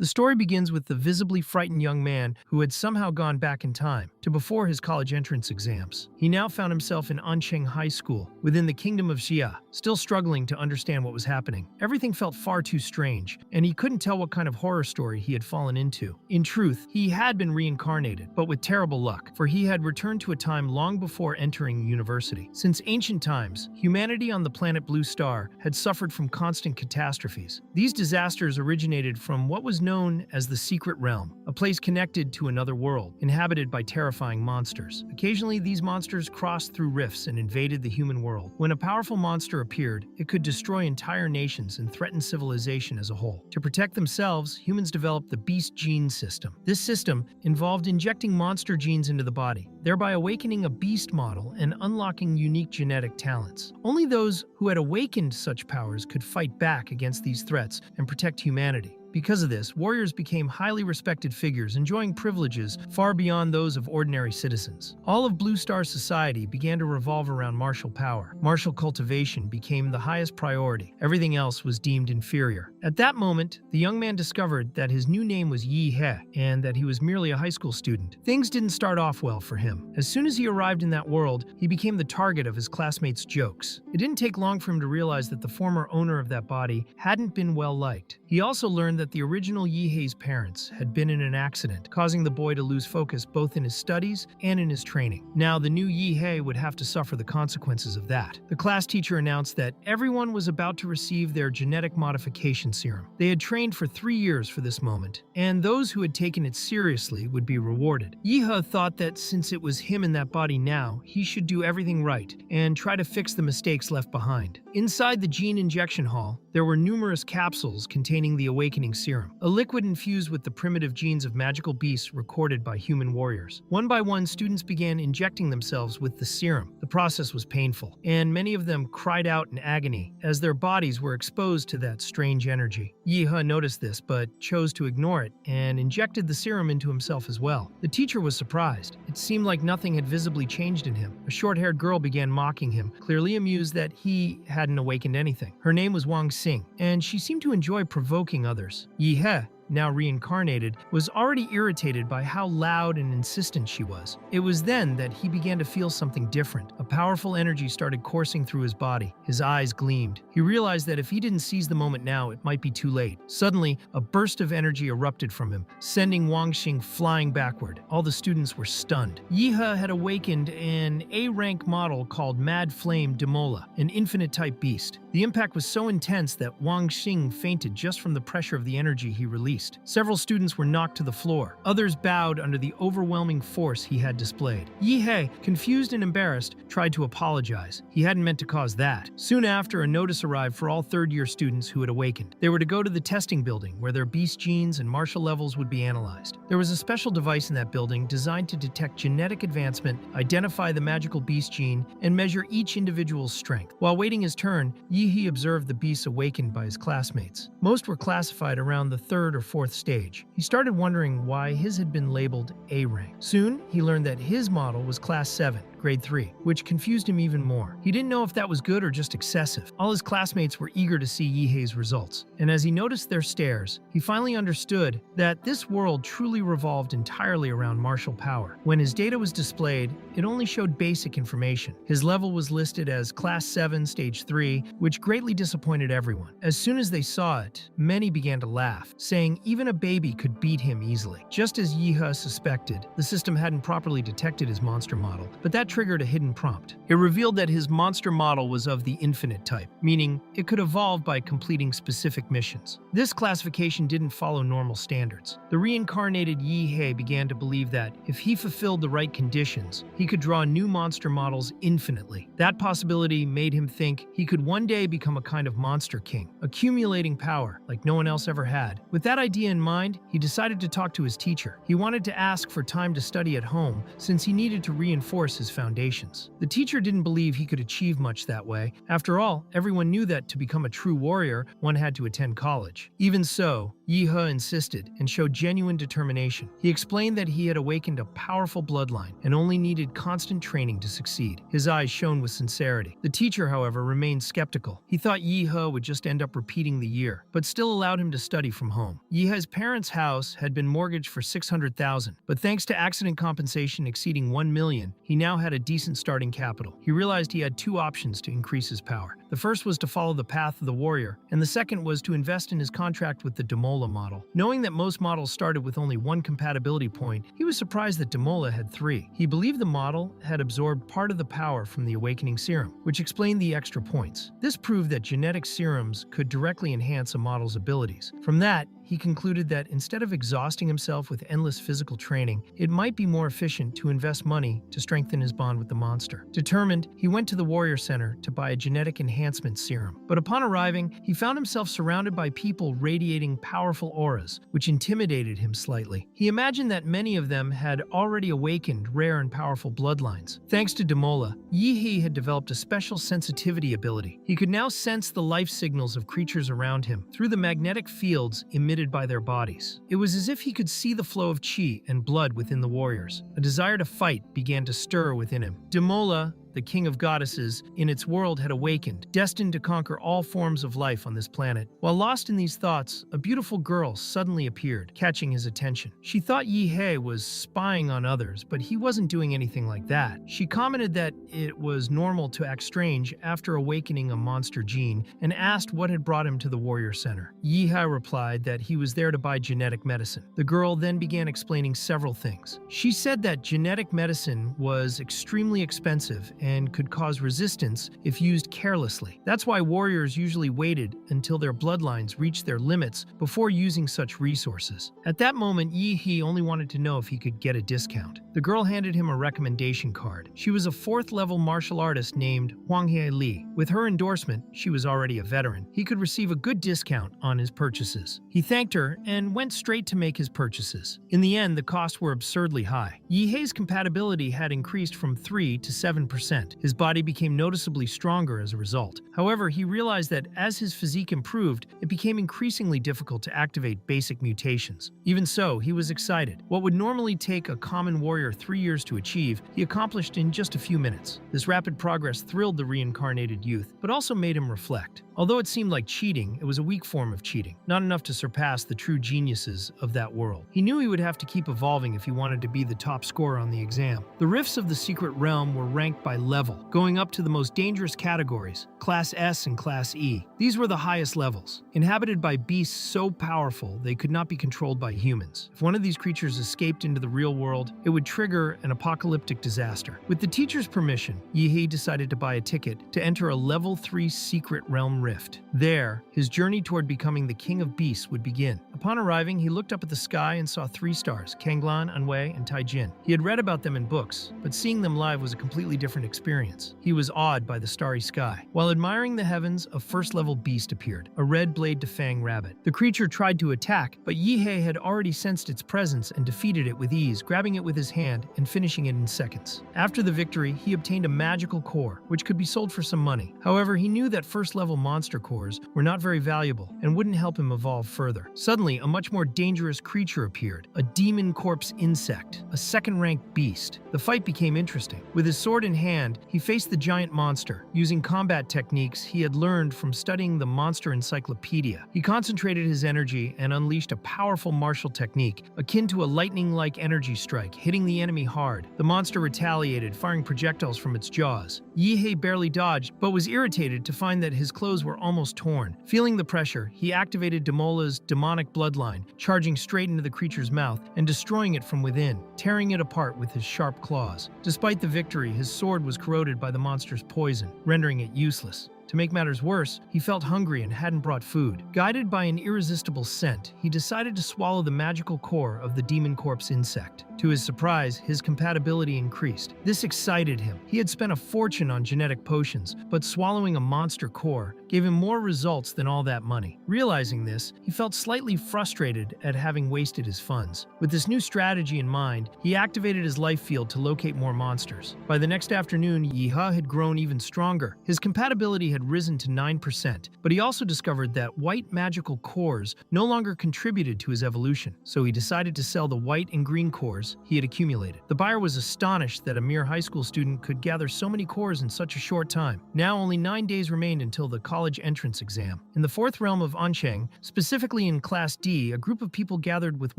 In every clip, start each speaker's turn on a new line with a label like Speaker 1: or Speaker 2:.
Speaker 1: The story begins with the visibly frightened young man who had somehow gone back in time to before his college entrance exams. He now found himself in Ansheng High School within the kingdom of Xia, still struggling to understand what was happening. Everything felt far too strange, and he couldn't tell what kind of horror story he had fallen into. In truth, he had been reincarnated, but with terrible luck, for he had returned to a time long before entering university. Since ancient times, humanity on the planet Blue Star had suffered from constant catastrophes. These disasters originated from what was known as the Secret Realm, a place connected to another world, inhabited by terrifying monsters. Occasionally, these monsters crossed through rifts and invaded the human world. When a powerful monster appeared, it could destroy entire nations and threaten civilization as a whole. To protect themselves, humans developed the Beast Gene System. This system involved injecting monster genes into the body, thereby awakening a beast model and unlocking unique genetic talents. Only those who had awakened such powers could fight back against these threats and protect humanity. Because of this, warriors became highly respected figures, enjoying privileges far beyond those of ordinary citizens. All of Blue Star society began to revolve around martial power. Martial cultivation became the highest priority. Everything else was deemed inferior. At that moment, the young man discovered that his new name was Yeihe and that he was merely a high school student. Things didn't start off well for him. As soon as he arrived in that world, he became the target of his classmates' jokes. It didn't take long for him to realize that the former owner of that body hadn't been well liked. He also learned that the original Yeihe's parents had been in an accident, causing the boy to lose focus both in his studies and in his training. Now, the new Yeihe would have to suffer the consequences of that. The class teacher announced that everyone was about to receive their genetic modification serum. They had trained for 3 years for this moment, and those who had taken it seriously would be rewarded. Yeihe thought that since it was him in that body now, he should do everything right and try to fix the mistakes left behind. Inside the gene injection hall, there were numerous capsules containing the awakening serum, a liquid infused with the primitive genes of magical beasts recorded by human warriors. One by one, students began injecting themselves with the serum. The process was painful, and many of them cried out in agony as their bodies were exposed to that strange energy. Yeihe noticed this, but chose to ignore it and injected the serum into himself as well. The teacher was surprised. It seemed like nothing had visibly changed in him. A short-haired girl began mocking him, clearly amused that he hadn't awakened anything. Her name was Wang Xing, and she seemed to enjoy provoking others. Yeihe, now reincarnated, was already irritated by how loud and insistent she was. It was then that he began to feel something different. A powerful energy started coursing through his body. His eyes gleamed. He realized that if he didn't seize the moment now, it might be too late. Suddenly, a burst of energy erupted from him, sending Wang Xing flying backward. All the students were stunned. Yeihe had awakened an A-rank model called Mad Flame Demola, an infinite-type beast. The impact was so intense that Wang Xing fainted just from the pressure of the energy he released. Several students were knocked to the floor. Others bowed under the overwhelming force he had displayed. Yeihe, confused and embarrassed, tried to apologize. He hadn't meant to cause that. Soon after, a notice arrived for all third-year students who had awakened. They were to go to the testing building, where their beast genes and martial levels would be analyzed. There was a special device in that building designed to detect genetic advancement, identify the magical beast gene, and measure each individual's strength. While waiting his turn, Yeihe observed the beasts awakened by his classmates. Most were classified around the third or fourth stage. He started wondering why his had been labeled A rank. Soon, he learned that his model was Class 7, Grade 3, which confused him even more. He didn't know if that was good or just excessive. All his classmates were eager to see Yeihe's results, and as he noticed their stares, he finally understood that this world truly revolved entirely around martial power. When his data was displayed, it only showed basic information. His level was listed as Class 7, Stage 3, which greatly disappointed everyone. As soon as they saw it, many began to laugh, saying even a baby could beat him easily. Just as Yeihe suspected, the system hadn't properly detected his monster model, but that triggered a hidden prompt. It revealed that his monster model was of the infinite type, meaning it could evolve by completing specific missions. This classification didn't follow normal standards. The reincarnated Yeihe began to believe that if he fulfilled the right conditions, he could draw new monster models infinitely. That possibility made him think he could one day become a kind of monster king, accumulating power like no one else ever had. With that idea in mind, he decided to talk to his teacher. He wanted to ask for time to study at home since he needed to reinforce his foundations. The teacher didn't believe he could achieve much that way. After all, everyone knew that to become a true warrior, one had to attend college. Even so, Yeihe insisted and showed genuine determination. He explained that he had awakened a powerful bloodline and only needed constant training to succeed. His eyes shone with sincerity. The teacher, however, remained skeptical. He thought Yeihe would just end up repeating the year, but still allowed him to study from home. Yeihe's parents' house had been mortgaged for $600,000, but thanks to accident compensation exceeding $1 million, he now had a decent starting capital. He realized he had two options to increase his power. The first was to follow the path of the warrior, and the second was to invest in his contract with the Demola model. Knowing that most models started with only one compatibility point, he was surprised that Demola had three. He believed the model had absorbed part of the power from the awakening serum, which explained the extra points. This proved that genetic serums could directly enhance a model's abilities. From that, he concluded that instead of exhausting himself with endless physical training, it might be more efficient to invest money to strengthen his bond with the monster. Determined, he went to the Warrior Center to buy a genetic enhancement serum. But upon arriving, he found himself surrounded by people radiating powerful auras, which intimidated him slightly. He imagined that many of them had already awakened rare and powerful bloodlines. Thanks to Demola, Yeihe had developed a special sensitivity ability. He could now sense the life signals of creatures around him through the magnetic fields emitted by their bodies. It was as if he could see the flow of chi and blood within the warriors. A desire to fight began to stir within him. Demola, the king of goddesses, in its world had awakened, destined to conquer all forms of life on this planet. While lost in these thoughts, a beautiful girl suddenly appeared, catching his attention. She thought Yeihe was spying on others, but he wasn't doing anything like that. She commented that it was normal to act strange after awakening a monster gene and asked what had brought him to the Warrior Center. Yeihe replied that he was there to buy genetic medicine. The girl then began explaining several things. She said that genetic medicine was extremely expensive and could cause resistance if used carelessly. That's why warriors usually waited until their bloodlines reached their limits before using such resources. At that moment, Yeihe only wanted to know if he could get a discount. The girl handed him a recommendation card. She was a 4th-level martial artist named Hwanghae Lee. With her endorsement, she was already a veteran. He could receive a good discount on his purchases. He thanked her and went straight to make his purchases. In the end, the costs were absurdly high. Yeihe's compatibility had increased from 3 to 7%. His body became noticeably stronger as a result. However, he realized that as his physique improved, it became increasingly difficult to activate basic mutations. Even so, he was excited. What would normally take a common warrior 3 years to achieve, he accomplished in just a few minutes. This rapid progress thrilled the reincarnated youth, but also made him reflect. Although it seemed like cheating, it was a weak form of cheating, not enough to surpass the true geniuses of that world. He knew he would have to keep evolving if he wanted to be the top scorer on the exam. The rifts of the secret realm were ranked by level, going up to the most dangerous categories, Class S and Class E. These were the highest levels, inhabited by beasts so powerful they could not be controlled by humans. If one of these creatures escaped into the real world, it would trigger an apocalyptic disaster. With the teacher's permission, Yeihe decided to buy a ticket to enter a Level 3 secret realm rift. There, his journey toward becoming the king of beasts would begin. Upon arriving, he looked up at the sky and saw 3 stars, Kanglan, Anhui, and Taijin. He had read about them in books, but seeing them live was a completely different experience. He was awed by the starry sky. While admiring the heavens, a first-level beast appeared, a red blade-to-fang rabbit. The creature tried to attack, but Yeihe had already sensed its presence and defeated it with ease, grabbing it with his hand and finishing it in seconds. After the victory, he obtained a magical core, which could be sold for some money. However, he knew that first-level monster cores were not very valuable and wouldn't help him evolve further. Suddenly, a much more dangerous creature appeared, a demon corpse insect, a second-ranked beast. The fight became interesting. With his sword in hand, he faced the giant monster, using combat techniques he had learned from studying the monster encyclopedia. He concentrated his energy and unleashed a powerful martial technique, akin to a lightning-like energy strike, hitting the enemy hard. The monster retaliated, firing projectiles from its jaws. Yeihe barely dodged, but was irritated to find that his clothes were almost torn. Feeling the pressure, he activated Demola's demonic bloodline, charging straight into the creature's mouth and destroying it from within, tearing it apart with his sharp claws. Despite the victory, his sword was corroded by the monster's poison, rendering it useless. To make matters worse, he felt hungry and hadn't brought food. Guided by an irresistible scent, he decided to swallow the magical core of the demon corpse insect. To his surprise, his compatibility increased. This excited him. He had spent a fortune on genetic potions, but swallowing a monster core gave him more results than all that money. Realizing this, he felt slightly frustrated at having wasted his funds. With this new strategy in mind, he activated his life field to locate more monsters. By the next afternoon, Yeihe had grown even stronger. His compatibility had had risen to 9%, but he also discovered that white magical cores no longer contributed to his evolution, so he decided to sell the white and green cores he had accumulated. The buyer was astonished that a mere high school student could gather so many cores in such a short time. Now only 9 days remained until the college entrance exam. In the fourth realm of Ansheng, specifically in Class D, a group of people gathered with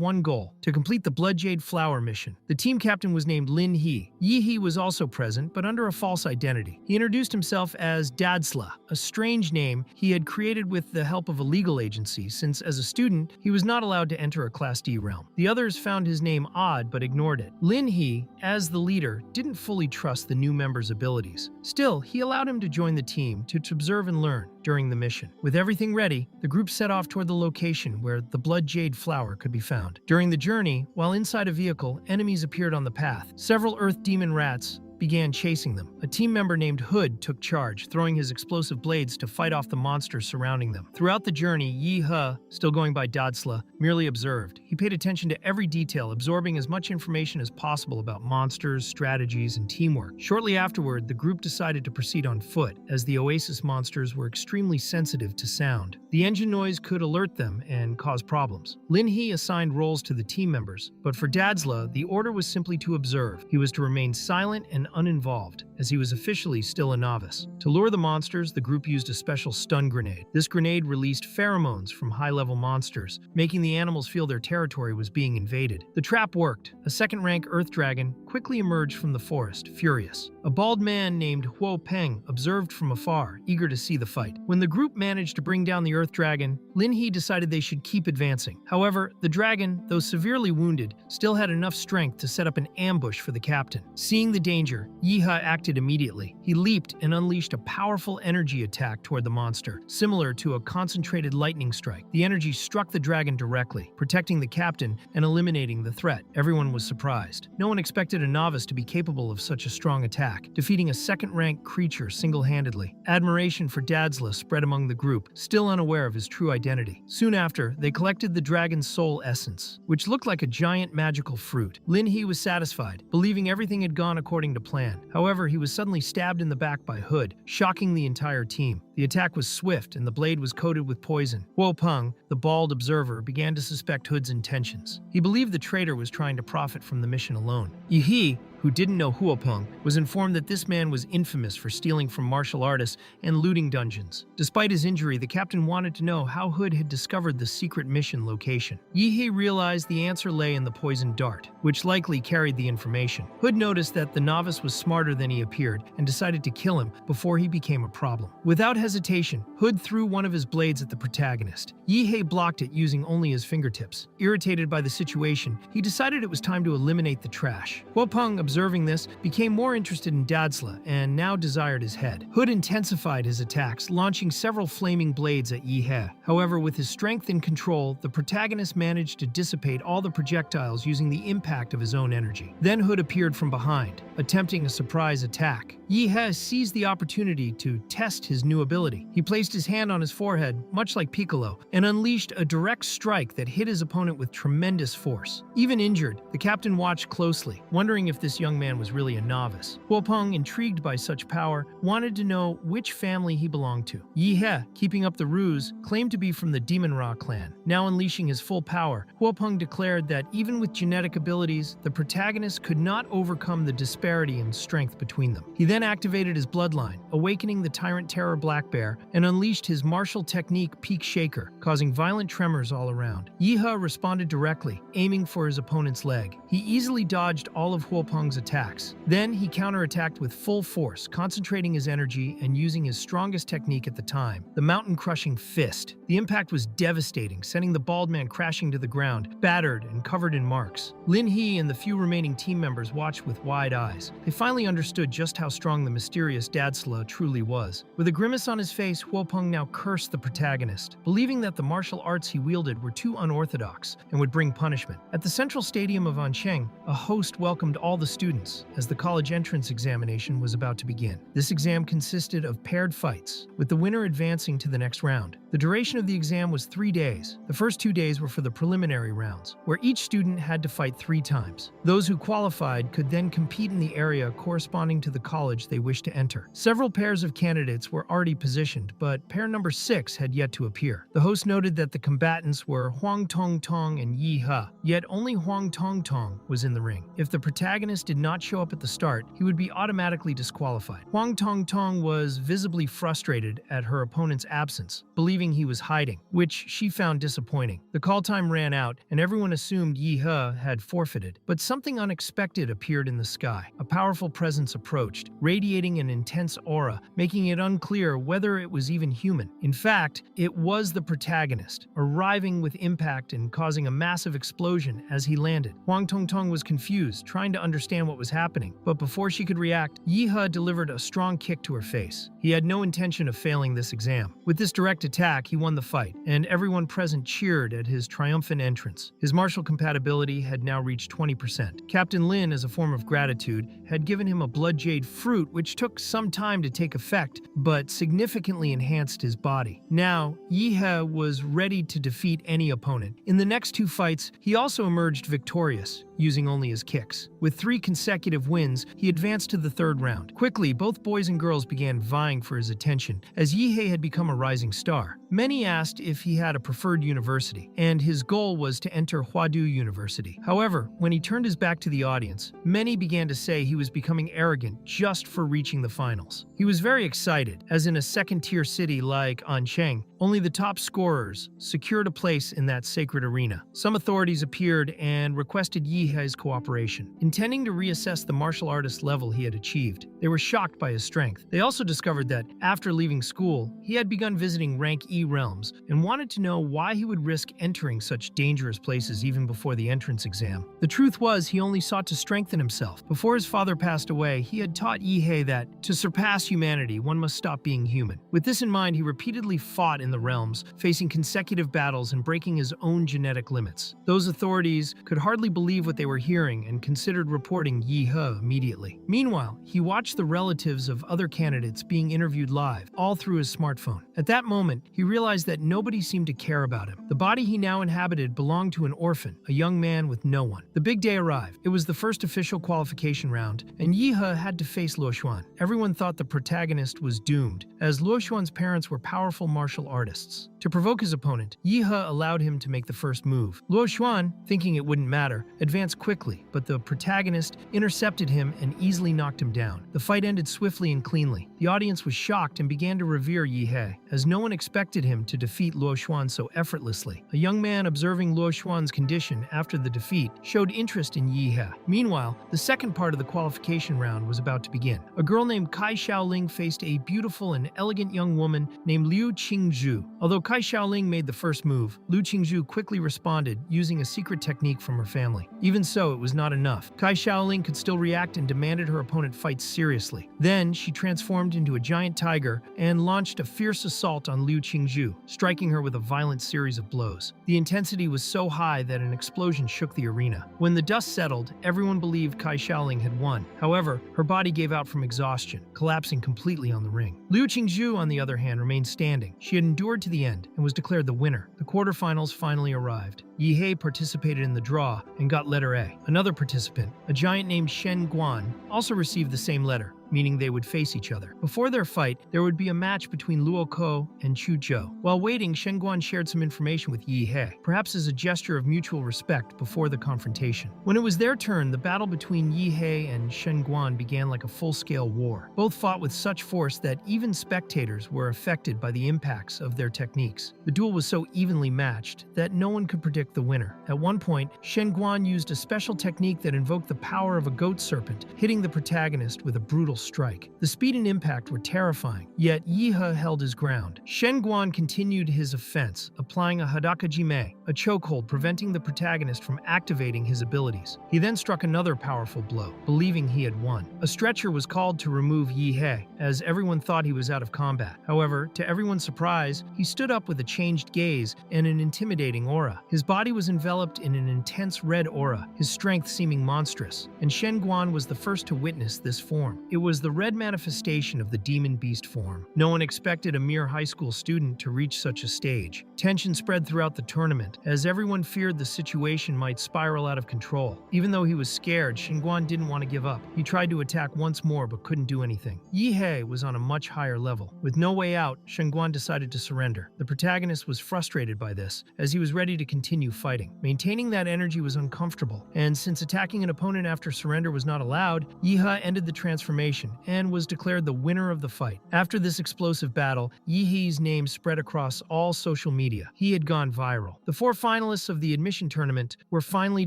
Speaker 1: one goal: to complete the Blood Jade Flower mission. The team captain was named Lin He. Yeihe was also present, but under a false identity. He introduced himself as Dadsla, a strange name he had created with the help of a legal agency, since as a student, he was not allowed to enter a Class D realm. The others found his name odd but ignored it. Lin He, as the leader, didn't fully trust the new member's abilities. Still, he allowed him to join the team to observe and learn during the mission. With everything ready, the group set off toward the location where the Blood Jade Flower could be found. During the journey, while inside a vehicle, enemies appeared on the path. Several Earth Demon rats began chasing them. A team member named Hood took charge, throwing his explosive blades to fight off the monsters surrounding them. Throughout the journey, Yeihe, still going by Dadsla, merely observed. He paid attention to every detail, absorbing as much information as possible about monsters, strategies, and teamwork. Shortly afterward, the group decided to proceed on foot, as the oasis monsters were extremely sensitive to sound. The engine noise could alert them and cause problems. Lin He assigned roles to the team members, but for Dadsla, the order was simply to observe. He was to remain silent and uninvolved, as he was officially still a novice. To lure the monsters, the group used a special stun grenade. This grenade released pheromones from high-level monsters, making the animals feel their territory was being invaded. The trap worked. A second-rank Earth Dragon quickly emerged from the forest, furious. A bald man named Huo Peng observed from afar, eager to see the fight. When the group managed to bring down the Earth Dragon, Lin He decided they should keep advancing. However, the dragon, though severely wounded, still had enough strength to set up an ambush for the captain. Seeing the danger, Yeihe acted immediately. He leaped and unleashed a powerful energy attack toward the monster, similar to a concentrated lightning strike. The energy struck the dragon directly, protecting the captain and eliminating the threat. Everyone was surprised. No one expected a novice to be capable of such a strong attack, defeating a second-rank creature single-handedly. Admiration for Dadsla spread among the group, still unaware of his true identity. Soon after, they collected the dragon's soul essence, which looked like a giant magical fruit. Lin He was satisfied, believing everything had gone according to plan. However, he was suddenly stabbed in the back by Hood, shocking the entire team. The attack was swift and the blade was coated with poison. Huo Peng, the bald observer, began to suspect Hood's intentions. He believed the traitor was trying to profit from the mission alone. Yeihe, who didn't know Huo Peng, was informed that this man was infamous for stealing from martial artists and looting dungeons. Despite his injury, the captain wanted to know how Hood had discovered the secret mission location. Yeihe realized the answer lay in the poisoned dart, which likely carried the information. Hood noticed that the novice was smarter than he appeared and decided to kill him before he became a problem. Without hesitation, Hood threw one of his blades at the protagonist. Yeihe blocked it using only his fingertips. Irritated by the situation, he decided it was time to eliminate the trash. Huo Peng, observing this, became more interested in Dadsla and now desired his head. Hood intensified his attacks, launching several flaming blades at Yeihe. However, with his strength and control, the protagonist managed to dissipate all the projectiles using the impact of his own energy. Then Hood appeared from behind, attempting a surprise attack. Yeihe seized the opportunity to test his new ability. He placed his hand on his forehead, much like Piccolo, and unleashed a direct strike that hit his opponent with tremendous force. Even injured, the captain watched closely, wondering if this young man was really a novice. Huo Peng, intrigued by such power, wanted to know which family he belonged to. Yeihe, keeping up the ruse, claimed to be from the Demon Ra clan. Now unleashing his full power, Huo Peng declared that even with genetic abilities, the protagonist could not overcome the disparity in strength between them. He then activated his bloodline, awakening the Tyrant Terror Black Bear, and unleashed his martial technique Peak Shaker, causing violent tremors all around. Yeihe responded directly, aiming for his opponent's leg. He easily dodged all of Huo Peng's attacks. Then he counterattacked with full force, concentrating his energy and using his strongest technique at the time, the mountain-crushing fist. The impact was devastating, sending the bald man crashing to the ground, battered and covered in marks. Lin He and the few remaining team members watched with wide eyes. They finally understood just how strong the mysterious Dadsla truly was. With a grimace on his face, Huo Peng now cursed the protagonist, believing that the martial arts he wielded were too unorthodox and would bring punishment. At the central stadium of Ansheng, a host welcomed all the students as the college entrance examination was about to begin. This exam consisted of paired fights, with the winner advancing to the next round. The duration of the exam was 3 days. The first 2 days were for the preliminary rounds, where each student had to fight 3 times. Those who qualified could then compete in the area corresponding to the college college they wished to enter. Several pairs of candidates were already positioned, but pair number 6 had yet to appear. The host noted that the combatants were Huang Tongtong and Yeihe, yet only Huang Tongtong was in the ring. If the protagonist did not show up at the start, he would be automatically disqualified. Huang Tongtong was visibly frustrated at her opponent's absence, believing he was hiding, which she found disappointing. The call time ran out, and everyone assumed Yeihe had forfeited. But something unexpected appeared in the sky. A powerful presence approached, radiating an intense aura, making it unclear whether it was even human. In fact, it was the protagonist, arriving with impact and causing a massive explosion as he landed. Huang Tongtong was confused, trying to understand what was happening, but before she could react, Yeihe delivered a strong kick to her face. He had no intention of failing this exam. With this direct attack, he won the fight, and everyone present cheered at his triumphant entrance. His martial compatibility had now reached 20%. Captain Lin, as a form of gratitude, had given him a blood jade fruit which took some time to take effect, but significantly enhanced his body. Now, Yeihe was ready to defeat any opponent. In the next 2 fights, he also emerged victorious, using only his kicks. With 3 consecutive wins, he advanced to the 3rd round. Quickly, both boys and girls began vying for his attention, as Yeihe had become a rising star. Many asked if he had a preferred university, and his goal was to enter Huadu University. However, when he turned his back to the audience, many began to say he was becoming arrogant just for reaching the finals. He was very excited, as in a second-tier city like Ancheng, only the top scorers secured a place in that sacred arena. Some authorities appeared and requested Yeihe's cooperation, intending to reassess the martial artist level he had achieved. They were shocked by his strength. They also discovered that, after leaving school, he had begun visiting rank E realms and wanted to know why he would risk entering such dangerous places even before the entrance exam. The truth was, he only sought to strengthen himself. Before his father passed away, he had taught Yeihe that, to surpass humanity, one must stop being human. With this in mind, he repeatedly fought in the realms, facing consecutive battles and breaking his own genetic limits. Those authorities could hardly believe what they were hearing and considered reporting Yeihe immediately. Meanwhile, he watched the relatives of other candidates being interviewed live, all through his smartphone. At that moment, he realized that nobody seemed to care about him. The body he now inhabited belonged to an orphan, a young man with no one. The big day arrived. It was the first official qualification round, and Yeihe had to face Luo Xuan. Everyone thought the protagonist was doomed, as Luo Xuan's parents were powerful martial artists. To provoke his opponent, Yeihe allowed him to make the first move. Luo Xuan, thinking it wouldn't matter, advanced quickly, but the protagonist intercepted him and easily knocked him down. The fight ended swiftly and cleanly. The audience was shocked and began to revere Yeihe, as no one expected him to defeat Luo Xuan so effortlessly. A young man observing Luo Xuan's condition after the defeat showed interest in Yeihe. Meanwhile, the second part of the qualification round was about to begin. A girl named Kai Xiaoling faced a beautiful and elegant young woman named Liu Qingzhu. Although Kai Xiaoling made the first move, Liu Qingzhu quickly responded, using a secret technique from her family. Even so, it was not enough. Kai Xiaoling could still react and demanded her opponent fight seriously. Then, she transformed into a giant tiger and launched a fierce assault on Liu Qingzhu, striking her with a violent series of blows. The intensity was so high that an explosion shook the arena. When the dust settled, everyone believed Kai Xiaoling had won. However, her body gave out from exhaustion, collapsing completely on the ring. Liu Qingzhu, on the other hand, remained standing. She had endured to the end and was declared the winner. The quarterfinals finally arrived. Yeihe participated in the draw and got letter A. Another participant, a giant named Shen Guan, also received the same letter, meaning they would face each other. Before their fight, there would be a match between Luo Ko and Chu Zhou. While waiting, Shen Guan shared some information with Yeihe, perhaps as a gesture of mutual respect before the confrontation. When it was their turn, the battle between Yeihe and Shen Guan began like a full-scale war. Both fought with such force that even spectators were affected by the impacts of their techniques. The duel was so evenly matched that no one could predict the winner. At one point, Shen Guan used a special technique that invoked the power of a goat serpent, hitting the protagonist with a brutal strike. The speed and impact were terrifying, yet Yeihe held his ground. Shen Guan continued his offense, applying a hadakajime, a chokehold preventing the protagonist from activating his abilities. He then struck another powerful blow, believing he had won. A stretcher was called to remove Yeihe, as everyone thought he was out of combat. However, to everyone's surprise, he stood up with a changed gaze and an intimidating aura. His body was enveloped in an intense red aura, his strength seeming monstrous, and Shen Guan was the first to witness this form. It was was the red manifestation of the demon beast form. No one expected a mere high school student to reach such a stage. Tension spread throughout the tournament, as everyone feared the situation might spiral out of control. Even though he was scared, Xinguan didn't want to give up. He tried to attack once more but couldn't do anything. Yeihe was on a much higher level. With no way out, Xinguan decided to surrender. The protagonist was frustrated by this, as he was ready to continue fighting. Maintaining that energy was uncomfortable, and since attacking an opponent after surrender was not allowed, Yeihe ended the transformation and was declared the winner of the fight. After this explosive battle, Yeihe's name spread across all social media. He had gone viral. The 4 finalists of the admission tournament were finally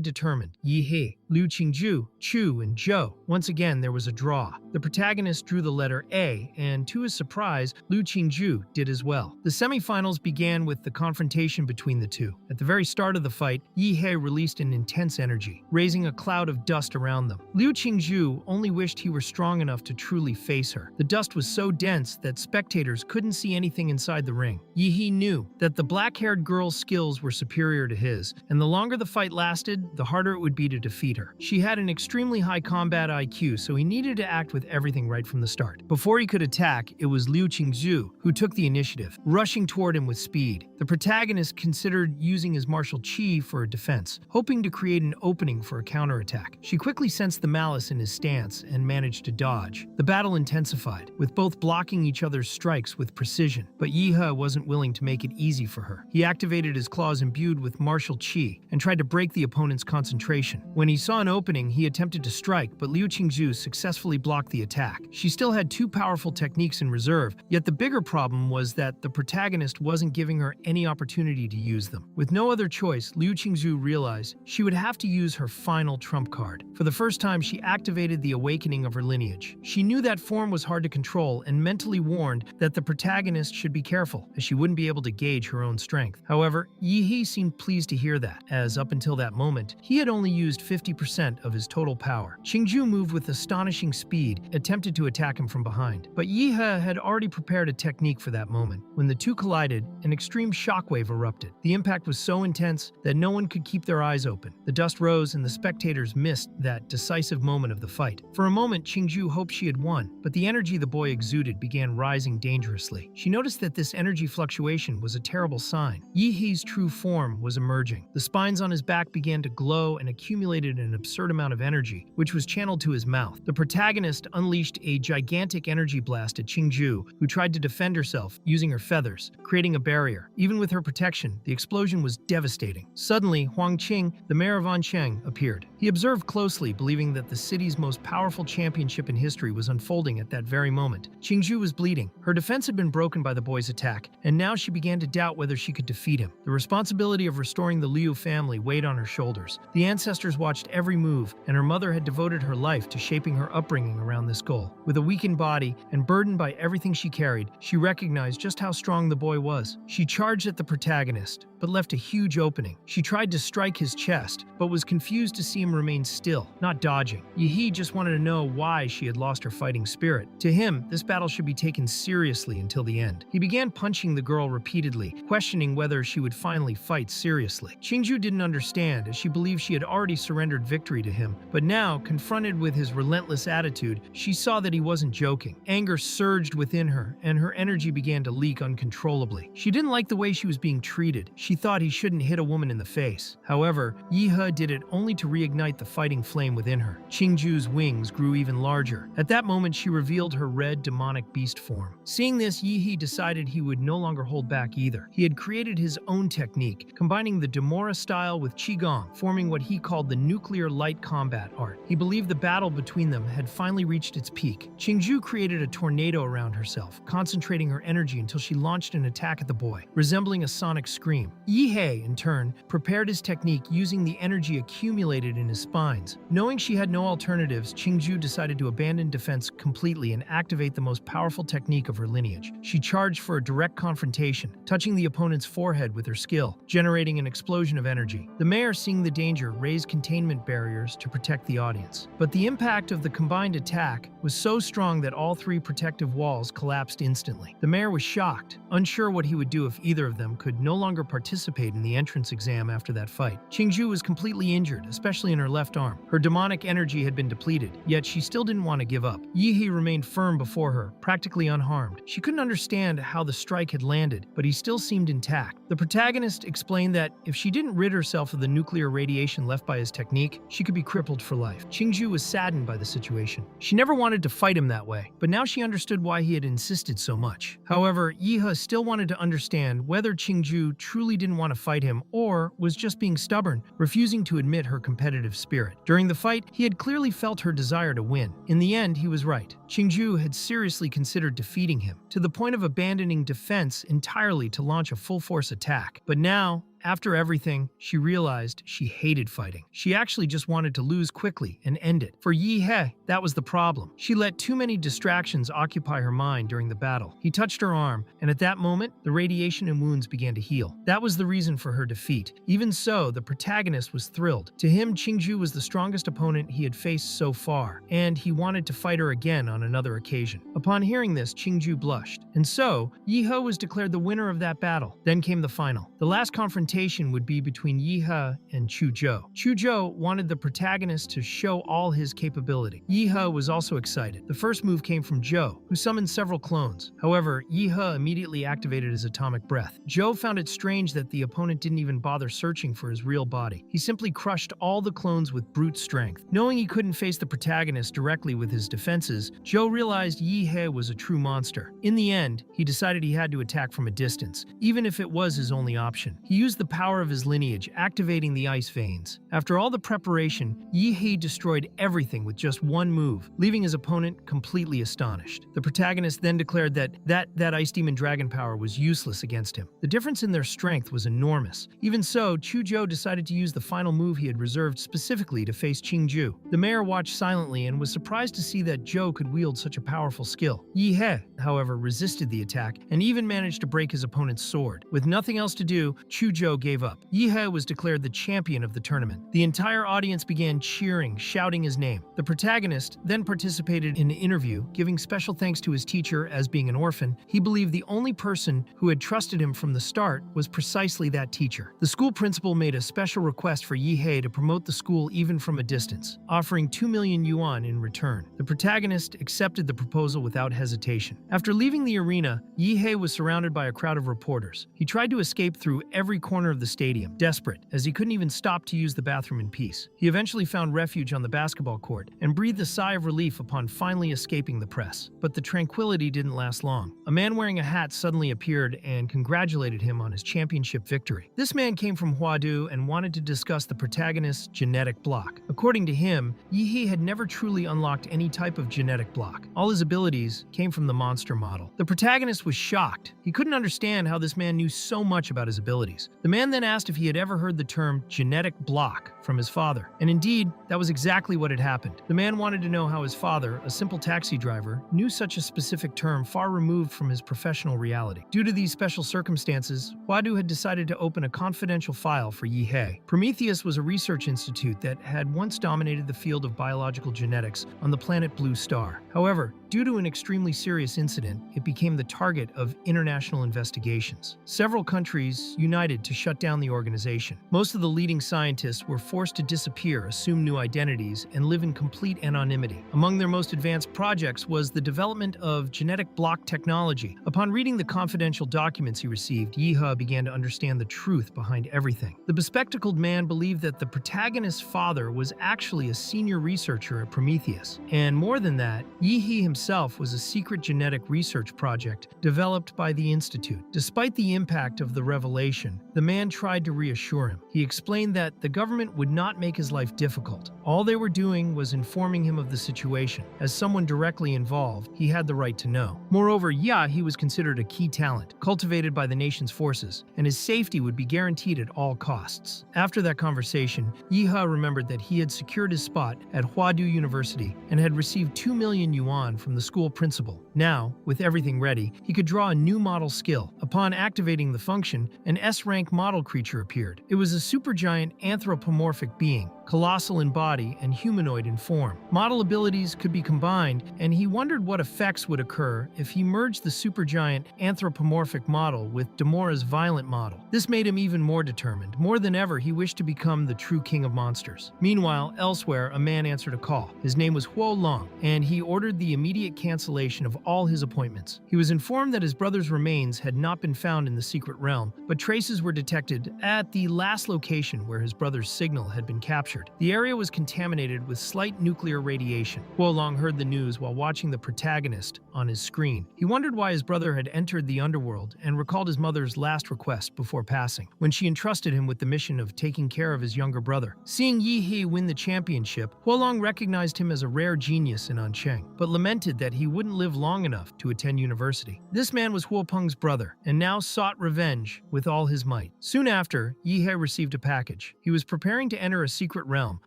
Speaker 1: determined: Yeihe, Liu Qingju, Chu, and Zhou. Once again, there was a draw. The protagonist drew the letter A, and to his surprise, Liu Qingju did as well. The semifinals began with the confrontation between the two. At the very start of the fight, Yeihe released an intense energy, raising a cloud of dust around them. Liu Qingju only wished he were strong enough to truly face her. The dust was so dense that spectators couldn't see anything inside the ring. Yeihe knew that the black-haired girl's skills were superior to his, and the longer the fight lasted, the harder it would be to defeat her. She had an extremely high combat IQ, so he needed to act with everything right from the start. Before he could attack, it was Liu Qingju who took the initiative, rushing toward him with speed. The protagonist considered using his martial chi for a defense, hoping to create an opening for a counterattack. She quickly sensed the malice in his stance and managed to dodge. The battle intensified, with both blocking each other's strikes with precision, but Yeihe wasn't willing to make it easy for her. He activated his claws imbued with martial chi and tried to break the opponent's concentration. When he saw an opening, he attempted to strike, but Liu Qingju successfully blocked the attack. She still had 2 powerful techniques in reserve, yet the bigger problem was that the protagonist wasn't giving her any opportunity to use them. With no other choice, Liu Qingju realized she would have to use her final trump card. For the first time, she activated the awakening of her lineage. She knew that form was hard to control and mentally warned that the protagonist should be careful, as she wouldn't be able to gauge her own strength. However, Yeihe seemed pleased to hear that, as up until that moment, he had only used 50% of his total power. Qingju moved with astonishing speed, attempted to attack him from behind, but Yeihe had already prepared a technique for that moment. When the two collided, an extreme shockwave erupted. The impact was so intense that no one could keep their eyes open. The dust rose and the spectators missed that decisive moment of the fight. For a moment, Qingju hoped she had won, but the energy the boy exuded began rising dangerously. She noticed that this energy fluctuation was a terrible sign. Yeihe's true form was emerging. The spines on his back began to glow and accumulated an absurd amount of energy, which was channeled to his mouth. The protagonist unleashed a gigantic energy blast at Qingju, who tried to defend herself using her feathers, creating a barrier. Even with her protection, the explosion was devastating. Suddenly, Huang Qing, the mayor of Ancheng, appeared. He observed closely, believing that the city's most powerful championship in history was unfolding at that very moment. Qingju was bleeding. Her defense had been broken by the boy's attack, and now she began to doubt whether she could defeat him. The responsibility of restoring the Liu family weighed on her shoulders. The ancestors watched every move, and her mother had devoted her life to shaping her upbringing around this goal. With a weakened body and burdened by everything she carried, she recognized just how strong the boy was. She charged at the protagonist, but left a huge opening. She tried to strike his chest, but was confused to see him remain still, not dodging. Yeihe just wanted to know why she had lost her fighting spirit. To him, this battle should be taken seriously until the end. He began punching the girl repeatedly, questioning whether she would finally fight seriously. Qingju didn't understand, as she believed she had already surrendered victory to him, but now, confronted with his relentless attitude, she saw that he wasn't joking. Anger surged within her, and her energy began to leak uncontrollably. She didn't like the way she was being treated. She thought he shouldn't hit a woman in the face. However, Yeihe did it only to reignite the fighting flame within her. Qingju's wings grew even larger. At that moment, she revealed her red demonic beast form. Seeing this, Yeihe decided he would no longer hold back either. He had created his own technique, combining the Demora style with Qigong, forming what he called the nuclear light combat art. He believed the battle between them had finally reached its peak. Qingju created a tornado around herself, concentrating her energy until she launched an attack at the boy, resembling a sonic scream. Yeihe, in turn, prepared his technique using the energy accumulated in his spines. Knowing she had no alternatives, Qingju decided to abandon defense completely and activate the most powerful technique of her lineage. She charged for a direct confrontation, touching the opponent's forehead with her skill, generating an explosion of energy. The mayor, seeing the danger, raised containment barriers to protect the audience. But the impact of the combined attack was so strong that all 3 protective walls collapsed instantly. The mayor was shocked, unsure what he would do if either of them could no longer participate participate in the entrance exam after that fight. Qingzhu was completely injured, especially in her left arm. Her demonic energy had been depleted, yet she still didn't want to give up. Yeihe remained firm before her, practically unharmed. She couldn't understand how the strike had landed, but he still seemed intact. The protagonist explained that if she didn't rid herself of the nuclear radiation left by his technique, she could be crippled for life. Qingzhu was saddened by the situation. She never wanted to fight him that way, but now she understood why he had insisted so much. However, Yeihe still wanted to understand whether Qingzhu truly didn't want to fight him or was just being stubborn, refusing to admit her competitive spirit. During the fight, he had clearly felt her desire to win. In the end, he was right. Qingzhu had seriously considered defeating him, to the point of abandoning defense entirely to launch a full-force attack. But now, after everything, she realized she hated fighting. She actually just wanted to lose quickly and end it. For Yeihe, that was the problem. She let too many distractions occupy her mind during the battle. He touched her arm, and at that moment, the radiation and wounds began to heal. That was the reason for her defeat. Even so, the protagonist was thrilled. To him, Qingzhu was the strongest opponent he had faced so far, and he wanted to fight her again on another occasion. Upon hearing this, Qingzhu blushed. And so, Yeihe was declared the winner of that battle. Then came the final. The last confrontation would be between Yeihe and Chuzhou. Chuzhou wanted the protagonist to show all his capability. Yeihe was also excited. The first move came from Zhou, who summoned several clones. However, Yeihe immediately activated his atomic breath. Zhou found it strange that the opponent didn't even bother searching for his real body. He simply crushed all the clones with brute strength. Knowing he couldn't face the protagonist directly with his defenses, Zhou realized Yeihe was a true monster. In the end, he decided he had to attack from a distance, even if it was his only option. He used the power of his lineage, activating the ice veins. After all the preparation, Yeihe destroyed everything with just one move, leaving his opponent completely astonished. The protagonist then declared that ice demon dragon power was useless against him. The difference in their strength was enormous. Even so, Chuzhou decided to use the final move he had reserved specifically to face Qingzhu. The mayor watched silently and was surprised to see that Zhou could wield such a powerful skill. Yeihe, however, resisted the attack and even managed to break his opponent's sword. With nothing else to do, Chuzhou gave up. Yeihe was declared the champion of the tournament. The entire audience began cheering, shouting his name. The protagonist then participated in an interview, giving special thanks to his teacher as being an orphan. He believed the only person who had trusted him from the start was precisely that teacher. The school principal made a special request for Yeihe to promote the school even from a distance, offering 2 million yuan in return. The protagonist accepted the proposal without hesitation. After leaving the arena, Yeihe was surrounded by a crowd of reporters. He tried to escape through every corner of the stadium, desperate, as he couldn't even stop to use the bathroom in peace. He eventually found refuge on the basketball court and breathed a sigh of relief upon finally escaping the press. But the tranquility didn't last long. A man wearing a hat suddenly appeared and congratulated him on his championship victory. This man came from Huadu and wanted to discuss the protagonist's genetic block. According to him, Yeihe had never truly unlocked any type of genetic block. All his abilities came from the monster model. The protagonist was shocked. He couldn't understand how this man knew so much about his abilities. The man then asked if he had ever heard the term genetic block from his father. And indeed, that was exactly what had happened. The man wanted to know how his father, a simple taxi driver, knew such a specific term far removed from his professional reality. Due to these special circumstances, Huadu had decided to open a confidential file for Yeihe. Prometheus was a research institute that had once dominated the field of biological genetics on the planet Blue Star. However, due to an extremely serious incident, it became the target of international investigations. Several countries united to shut down the organization. Most of the leading scientists were forced to disappear, assume new identities, and live in complete anonymity. Among their most advanced projects was the development of genetic block technology. Upon reading the confidential documents he received, Yeihe began to understand the truth behind everything. The bespectacled man believed that the protagonist's father was actually a senior researcher at Prometheus. And more than that, Yeihe himself was a secret genetic research project developed by the Institute. Despite the impact of the revelation, the man tried to reassure him. He explained that the government would not make his life difficult. All they were doing was informing him of the situation. As someone directly involved, he had the right to know. Moreover, Yeihe was considered a key talent, cultivated by the nation's forces, and his safety would be guaranteed at all costs. After that conversation, Yeihe remembered that he had secured his spot at Huadu University and had received 2 million yuan from the school principal. Now, with everything ready, he could draw a new model skill. Upon activating the function, an S-rank model creature appeared. It was a supergiant anthropomorphic being, colossal in body and humanoid in form. Model abilities could be combined, and he wondered what effects would occur if he merged the supergiant anthropomorphic model with Damora's violent model. This made him even more determined. More than ever, he wished to become the true king of monsters. Meanwhile, elsewhere, a man answered a call. His name was Huo Long, and he ordered the immediate cancellation of all his appointments. He was informed that his brother's remains had not been found in the secret realm, but traces were detected at the last location where his brother's signal had been captured. The area was contaminated with slight nuclear radiation. Huo Long heard the news while watching the protagonist on his screen. He wondered why his brother had entered the underworld and recalled his mother's last request before passing, when she entrusted him with the mission of taking care of his younger brother. Seeing Yeihe win the championship, Huo Long recognized him as a rare genius in Ancheng, but lamented that he wouldn't live long enough to attend university. This man was Huo Peng's brother, and now sought revenge with all his might. Soon after, Yeihe received a package. He was preparing to enter a secret realm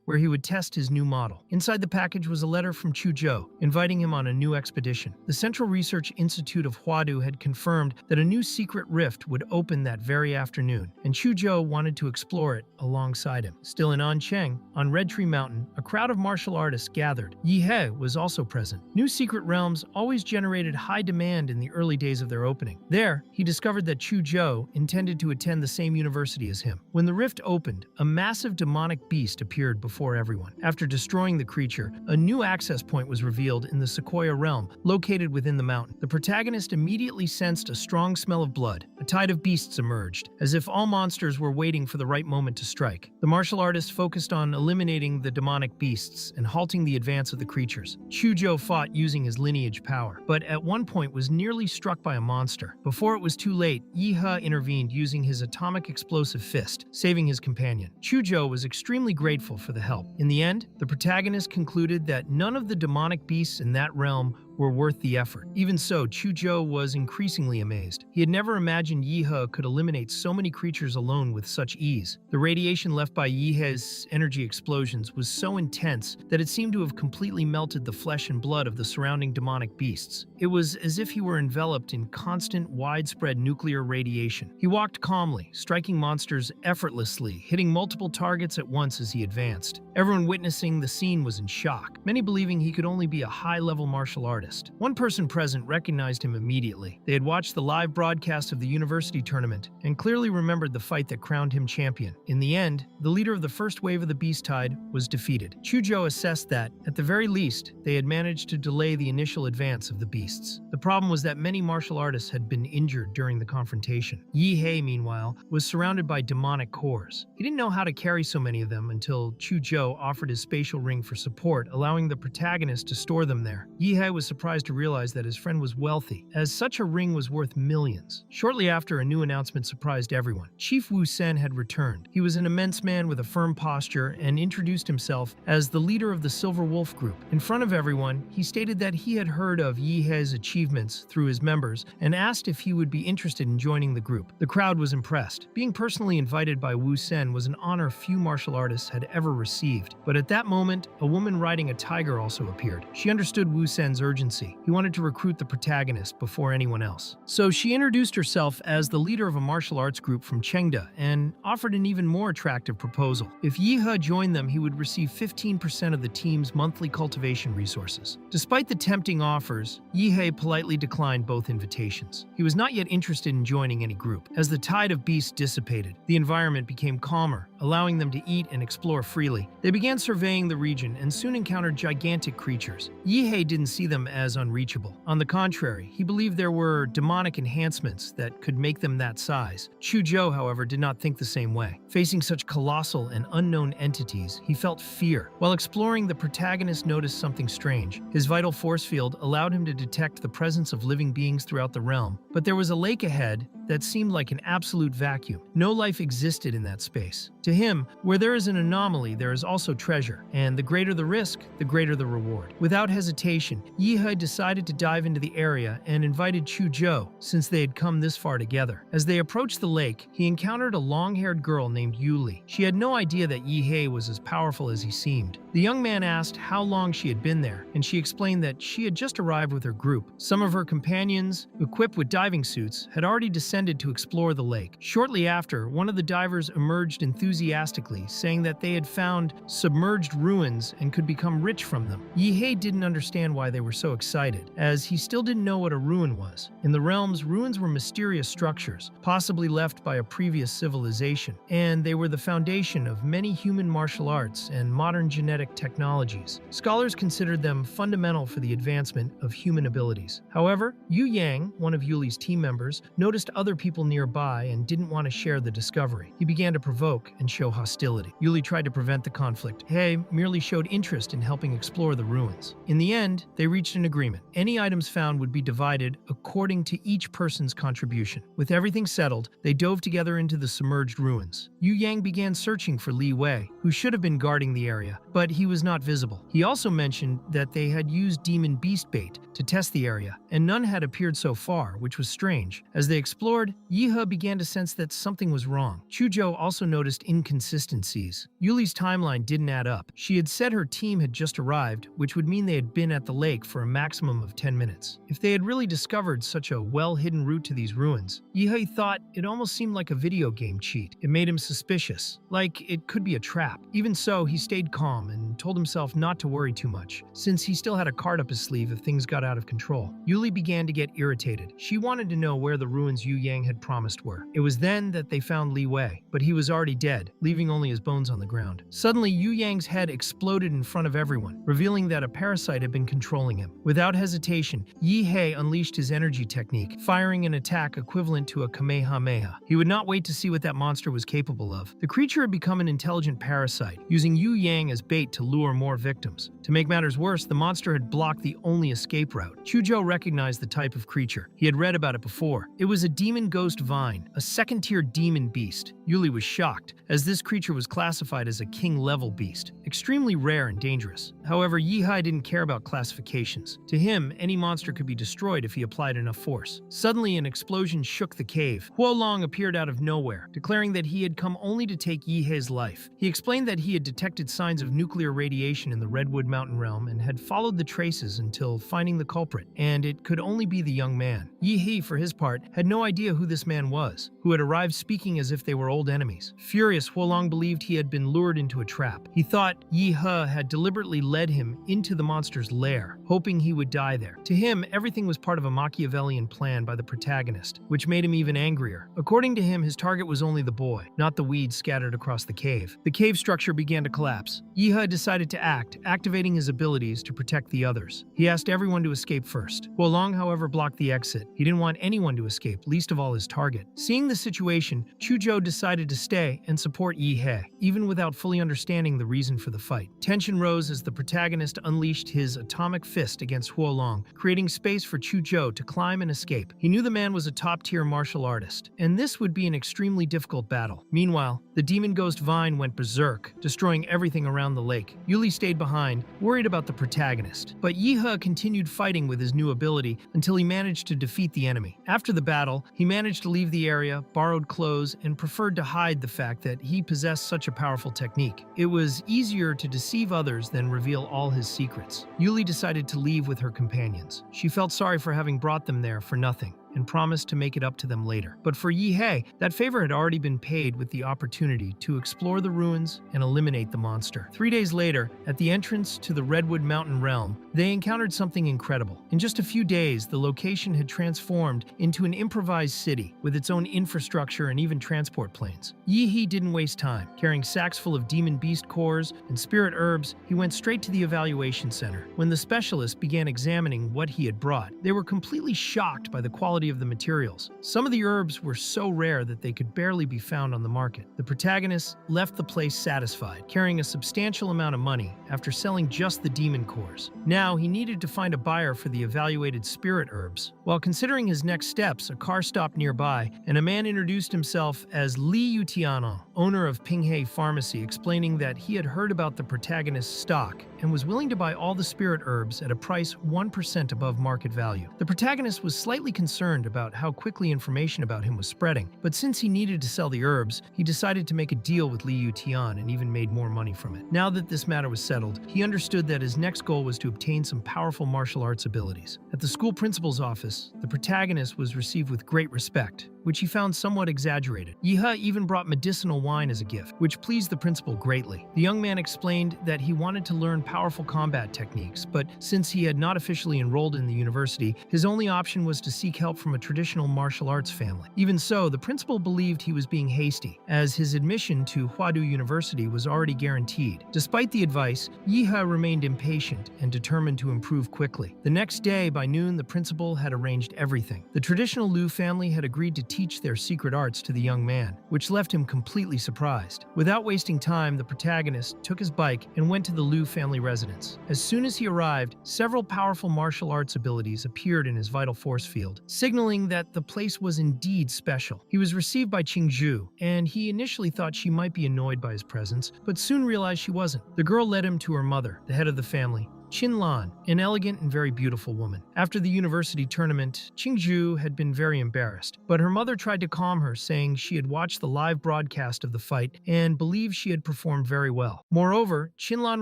Speaker 1: where he would test his new model. Inside the package was a letter from Chuzhou, inviting him on a new expedition. The Central Research Institute of Huadu had confirmed that a new secret rift would open that very afternoon, and Chuzhou wanted to explore it alongside him. Still in Ancheng, on Red Tree Mountain, a crowd of martial artists gathered. Yeihe was also present. New secret realms always generated high demand in the early days of their opening. There, he discovered that Chuzhou intended to attend the same university as him. When the rift opened, a massive demonic beast appeared before everyone. After destroying the creature, a new access point was revealed in the Sequoia realm, located within the mountain. The protagonist immediately sensed a strong smell of blood. A tide of beasts emerged, as if all monsters were waiting for the right moment to strike. The martial artist focused on eliminating the demonic beasts and halting the advance of the creatures. Chuzhou fought using his lineage power, but at one point was nearly struck by a monster. Before it was too late, Yeihe intervened using his atomic explosive fist, saving his companion. Chuzhou was extremely grateful for the help. In the end, the protagonist concluded that none of the demonic beasts in that realm were worth the effort. Even so, Chuzhou was increasingly amazed. He had never imagined Yeihe could eliminate so many creatures alone with such ease. The radiation left by Yeihe's energy explosions was so intense that it seemed to have completely melted the flesh and blood of the surrounding demonic beasts. It was as if he were enveloped in constant, widespread nuclear radiation. He walked calmly, striking monsters effortlessly, hitting multiple targets at once as he advanced. Everyone witnessing the scene was in shock, many believing he could only be a high-level martial artist. One person present recognized him immediately. They had watched the live broadcast of the university tournament and clearly remembered the fight that crowned him champion. In the end, the leader of the first wave of the beast tide was defeated. Chuzhou assessed that, at the very least, they had managed to delay the initial advance of the beasts. The problem was that many martial artists had been injured during the confrontation. Yeihe, meanwhile, was surrounded by demonic cores. He didn't know how to carry so many of them until Chuzhou offered his spatial ring for support, allowing the protagonist to store them there. Yeihe was surprised to realize that his friend was wealthy, as such a ring was worth millions. Shortly after, a new announcement surprised everyone. Chief Wu Sen had returned. He was an immense man with a firm posture and introduced himself as the leader of the Silver Wolf Group. In front of everyone, he stated that he had heard of Yeihe's achievements through his members and asked if he would be interested in joining the group. The crowd was impressed. Being personally invited by Wu Sen was an honor few martial artists had ever received. But at that moment, a woman riding a tiger also appeared. She understood Wu Sen's urgency. He wanted to recruit the protagonist before anyone else. So she introduced herself as the leader of a martial arts group from Chengda and offered an even more attractive proposal. If Yeihe joined them, he would receive 15% of the team's monthly cultivation resources. Despite the tempting offers, Yeihe politely declined both invitations. He was not yet interested in joining any group. As the tide of beasts dissipated, the environment became calmer, allowing them to eat and explore freely. They began surveying the region and soon encountered gigantic creatures. Yeihe didn't see them as unreachable. On the contrary, he believed there were demonic enhancements that could make them that size. Chuzhou, however, did not think the same way. Facing such colossal and unknown entities, he felt fear. While exploring, the protagonist noticed something strange. His vital force field allowed him to detect the presence of living beings throughout the realm, but there was a lake ahead that seemed like an absolute vacuum. No life existed in that space. To him, where there is an anomaly, there is also treasure, and the greater the risk, the greater the reward. Without hesitation, Yeihe decided to dive into the area and invited Chuzhou, since they had come this far together. As they approached the lake, he encountered a long-haired girl named Yuli. She had no idea that Yeihe was as powerful as he seemed. The young man asked how long she had been there, and she explained that she had just arrived with her group. Some of her companions, equipped with diving suits, had already descended descended to explore the lake. Shortly after, one of the divers emerged enthusiastically, saying that they had found submerged ruins and could become rich from them. Yeihe didn't understand why they were so excited, as he still didn't know what a ruin was. In the realms, ruins were mysterious structures, possibly left by a previous civilization, and they were the foundation of many human martial arts and modern genetic technologies. Scholars considered them fundamental for the advancement of human abilities. However, Yu Yang, one of Yuli's team members, noticed other people nearby and didn't want to share the discovery. He began to provoke and show hostility. Yuli tried to prevent the conflict. Yeihe merely showed interest in helping explore the ruins. In the end, they reached an agreement. Any items found would be divided according to each person's contribution. With everything settled, they dove together into the submerged ruins. Yu Yang began searching for Li Wei, who should have been guarding the area, but he was not visible. He also mentioned that they had used demon beast bait to test the area, and none had appeared so far, which was strange. As they explored, Yeihe began to sense that something was wrong. Chuzhou also noticed inconsistencies. Yuli's timeline didn't add up. She had said her team had just arrived, which would mean they had been at the lake for a maximum of 10 minutes. If they had really discovered such a well-hidden route to these ruins, Yeihe thought it almost seemed like a video game cheat. It made him suspicious, like it could be a trap. Even so, he stayed calm and told himself not to worry too much, since he still had a card up his sleeve if things got out of control. Yuli began to get irritated. She wanted to know where the ruins Yu Yang had promised were. It was then that they found Li Wei, but he was already dead, leaving only his bones on the ground. Suddenly, Yu Yang's head exploded in front of everyone, revealing that a parasite had been controlling him. Without hesitation, Yeihe unleashed his energy technique, firing an attack equivalent to a Kamehameha. He would not wait to see what that monster was capable of. The creature had become an intelligent parasite, using Yu Yang as bait to lure more victims. To make matters worse, the monster had blocked the only escape route. Chuzhou recognized the type of creature. He had read about it before. It was a demon ghost vine, a second-tier demon beast. Yuli was shocked, as this creature was classified as a king-level beast, extremely rare and dangerous. However, Yeihe didn't care about classifications. To him, any monster could be destroyed if he applied enough force. Suddenly, an explosion shook the cave. Huolong appeared out of nowhere, declaring that he had come only to take Yeihe's life. He explained that he had detected signs of nuclear radiation in the Redwood Mountain realm and had followed the traces until finding the culprit, and it could only be the young man. Yeihe, for his part, had no idea who this man was, who had arrived speaking as if they were old enemies. Furious, Huolong believed he had been lured into a trap. He thought Yeihe had deliberately led him into the monster's lair, hoping he would die there. To him, everything was part of a Machiavellian plan by the protagonist, which made him even angrier. According to him, his target was only the boy, not the weeds scattered across the cave. The cave structure began to collapse. Yeihe decided to act, activating his abilities to protect the others. He asked everyone to escape first. Huolong, however, blocked the exit. He didn't want anyone to escape, least of all his target. Seeing the situation, Chuzhou decided to stay and support Yeihe, even without fully understanding the reason for the fight. Tension rose as the protagonist unleashed his atomic fist against Huolong, creating space for Chuzhou to climb and escape. He knew the man was a top-tier martial artist, and this would be an extremely difficult battle. Meanwhile, the demon ghost vine went berserk, destroying everything around the lake. Yuli stayed behind, worried about the protagonist, but Yeihe continued fighting with his new ability until he managed to defeat the enemy. After the battle, he managed to leave the area, borrowed clothes, and preferred to hide the fact that he possessed such a powerful technique. It was easier to deceive others than reveal all his secrets. Yuli decided to leave with her companions. She felt sorry for having brought them there for nothing, and promised to make it up to them later. But for Yeihe, that favor had already been paid with the opportunity to explore the ruins and eliminate the monster. 3 days later, at the entrance to the Redwood Mountain realm, they encountered something incredible. In just a few days, the location had transformed into an improvised city with its own infrastructure and even transport planes. Yeihe didn't waste time. Carrying sacks full of demon beast cores and spirit herbs, he went straight to the evaluation center. When the specialists began examining what he had brought, they were completely shocked by the quality of the materials. Some of the herbs were so rare that they could barely be found on the market. The protagonist left the place satisfied, carrying a substantial amount of money after selling just the demon cores. Now he needed to find a buyer for the evaluated spirit herbs. While considering his next steps, a car stopped nearby, and a man introduced himself as Li Yutiano, owner of Pinghe Pharmacy, explaining that he had heard about the protagonist's stock and was willing to buy all the spirit herbs at a price 1% above market value. The protagonist was slightly concerned about how quickly information about him was spreading, but since he needed to sell the herbs, he decided to make a deal with Li Yutian and even made more money from it. Now that this matter was settled, he understood that his next goal was to obtain some powerful martial arts abilities. At the school principal's office, the protagonist was received with great respect. which he found somewhat exaggerated. Yeihe even brought medicinal wine as a gift, which pleased the principal greatly. The young man explained that he wanted to learn powerful combat techniques, but since he had not officially enrolled in the university, his only option was to seek help from a traditional martial arts family. Even so, the principal believed he was being hasty, as his admission to Huadu University was already guaranteed. Despite the advice, Yeihe remained impatient and determined to improve quickly. The next day, by noon, the principal had arranged everything. The traditional Liu family had agreed to teach their secret arts to the young man, which left him completely surprised. Without wasting time, the protagonist took his bike and went to the Liu family residence. As soon as he arrived, several powerful martial arts abilities appeared in his vital force field, signaling that the place was indeed special. He was received by Qingzhu, and he initially thought she might be annoyed by his presence, but soon realized she wasn't. The girl led him to her mother, the head of the family, Qinlan, an elegant and very beautiful woman. After the university tournament, Qingzhu had been very embarrassed, but her mother tried to calm her, saying she had watched the live broadcast of the fight and believed she had performed very well. Moreover, Qinlan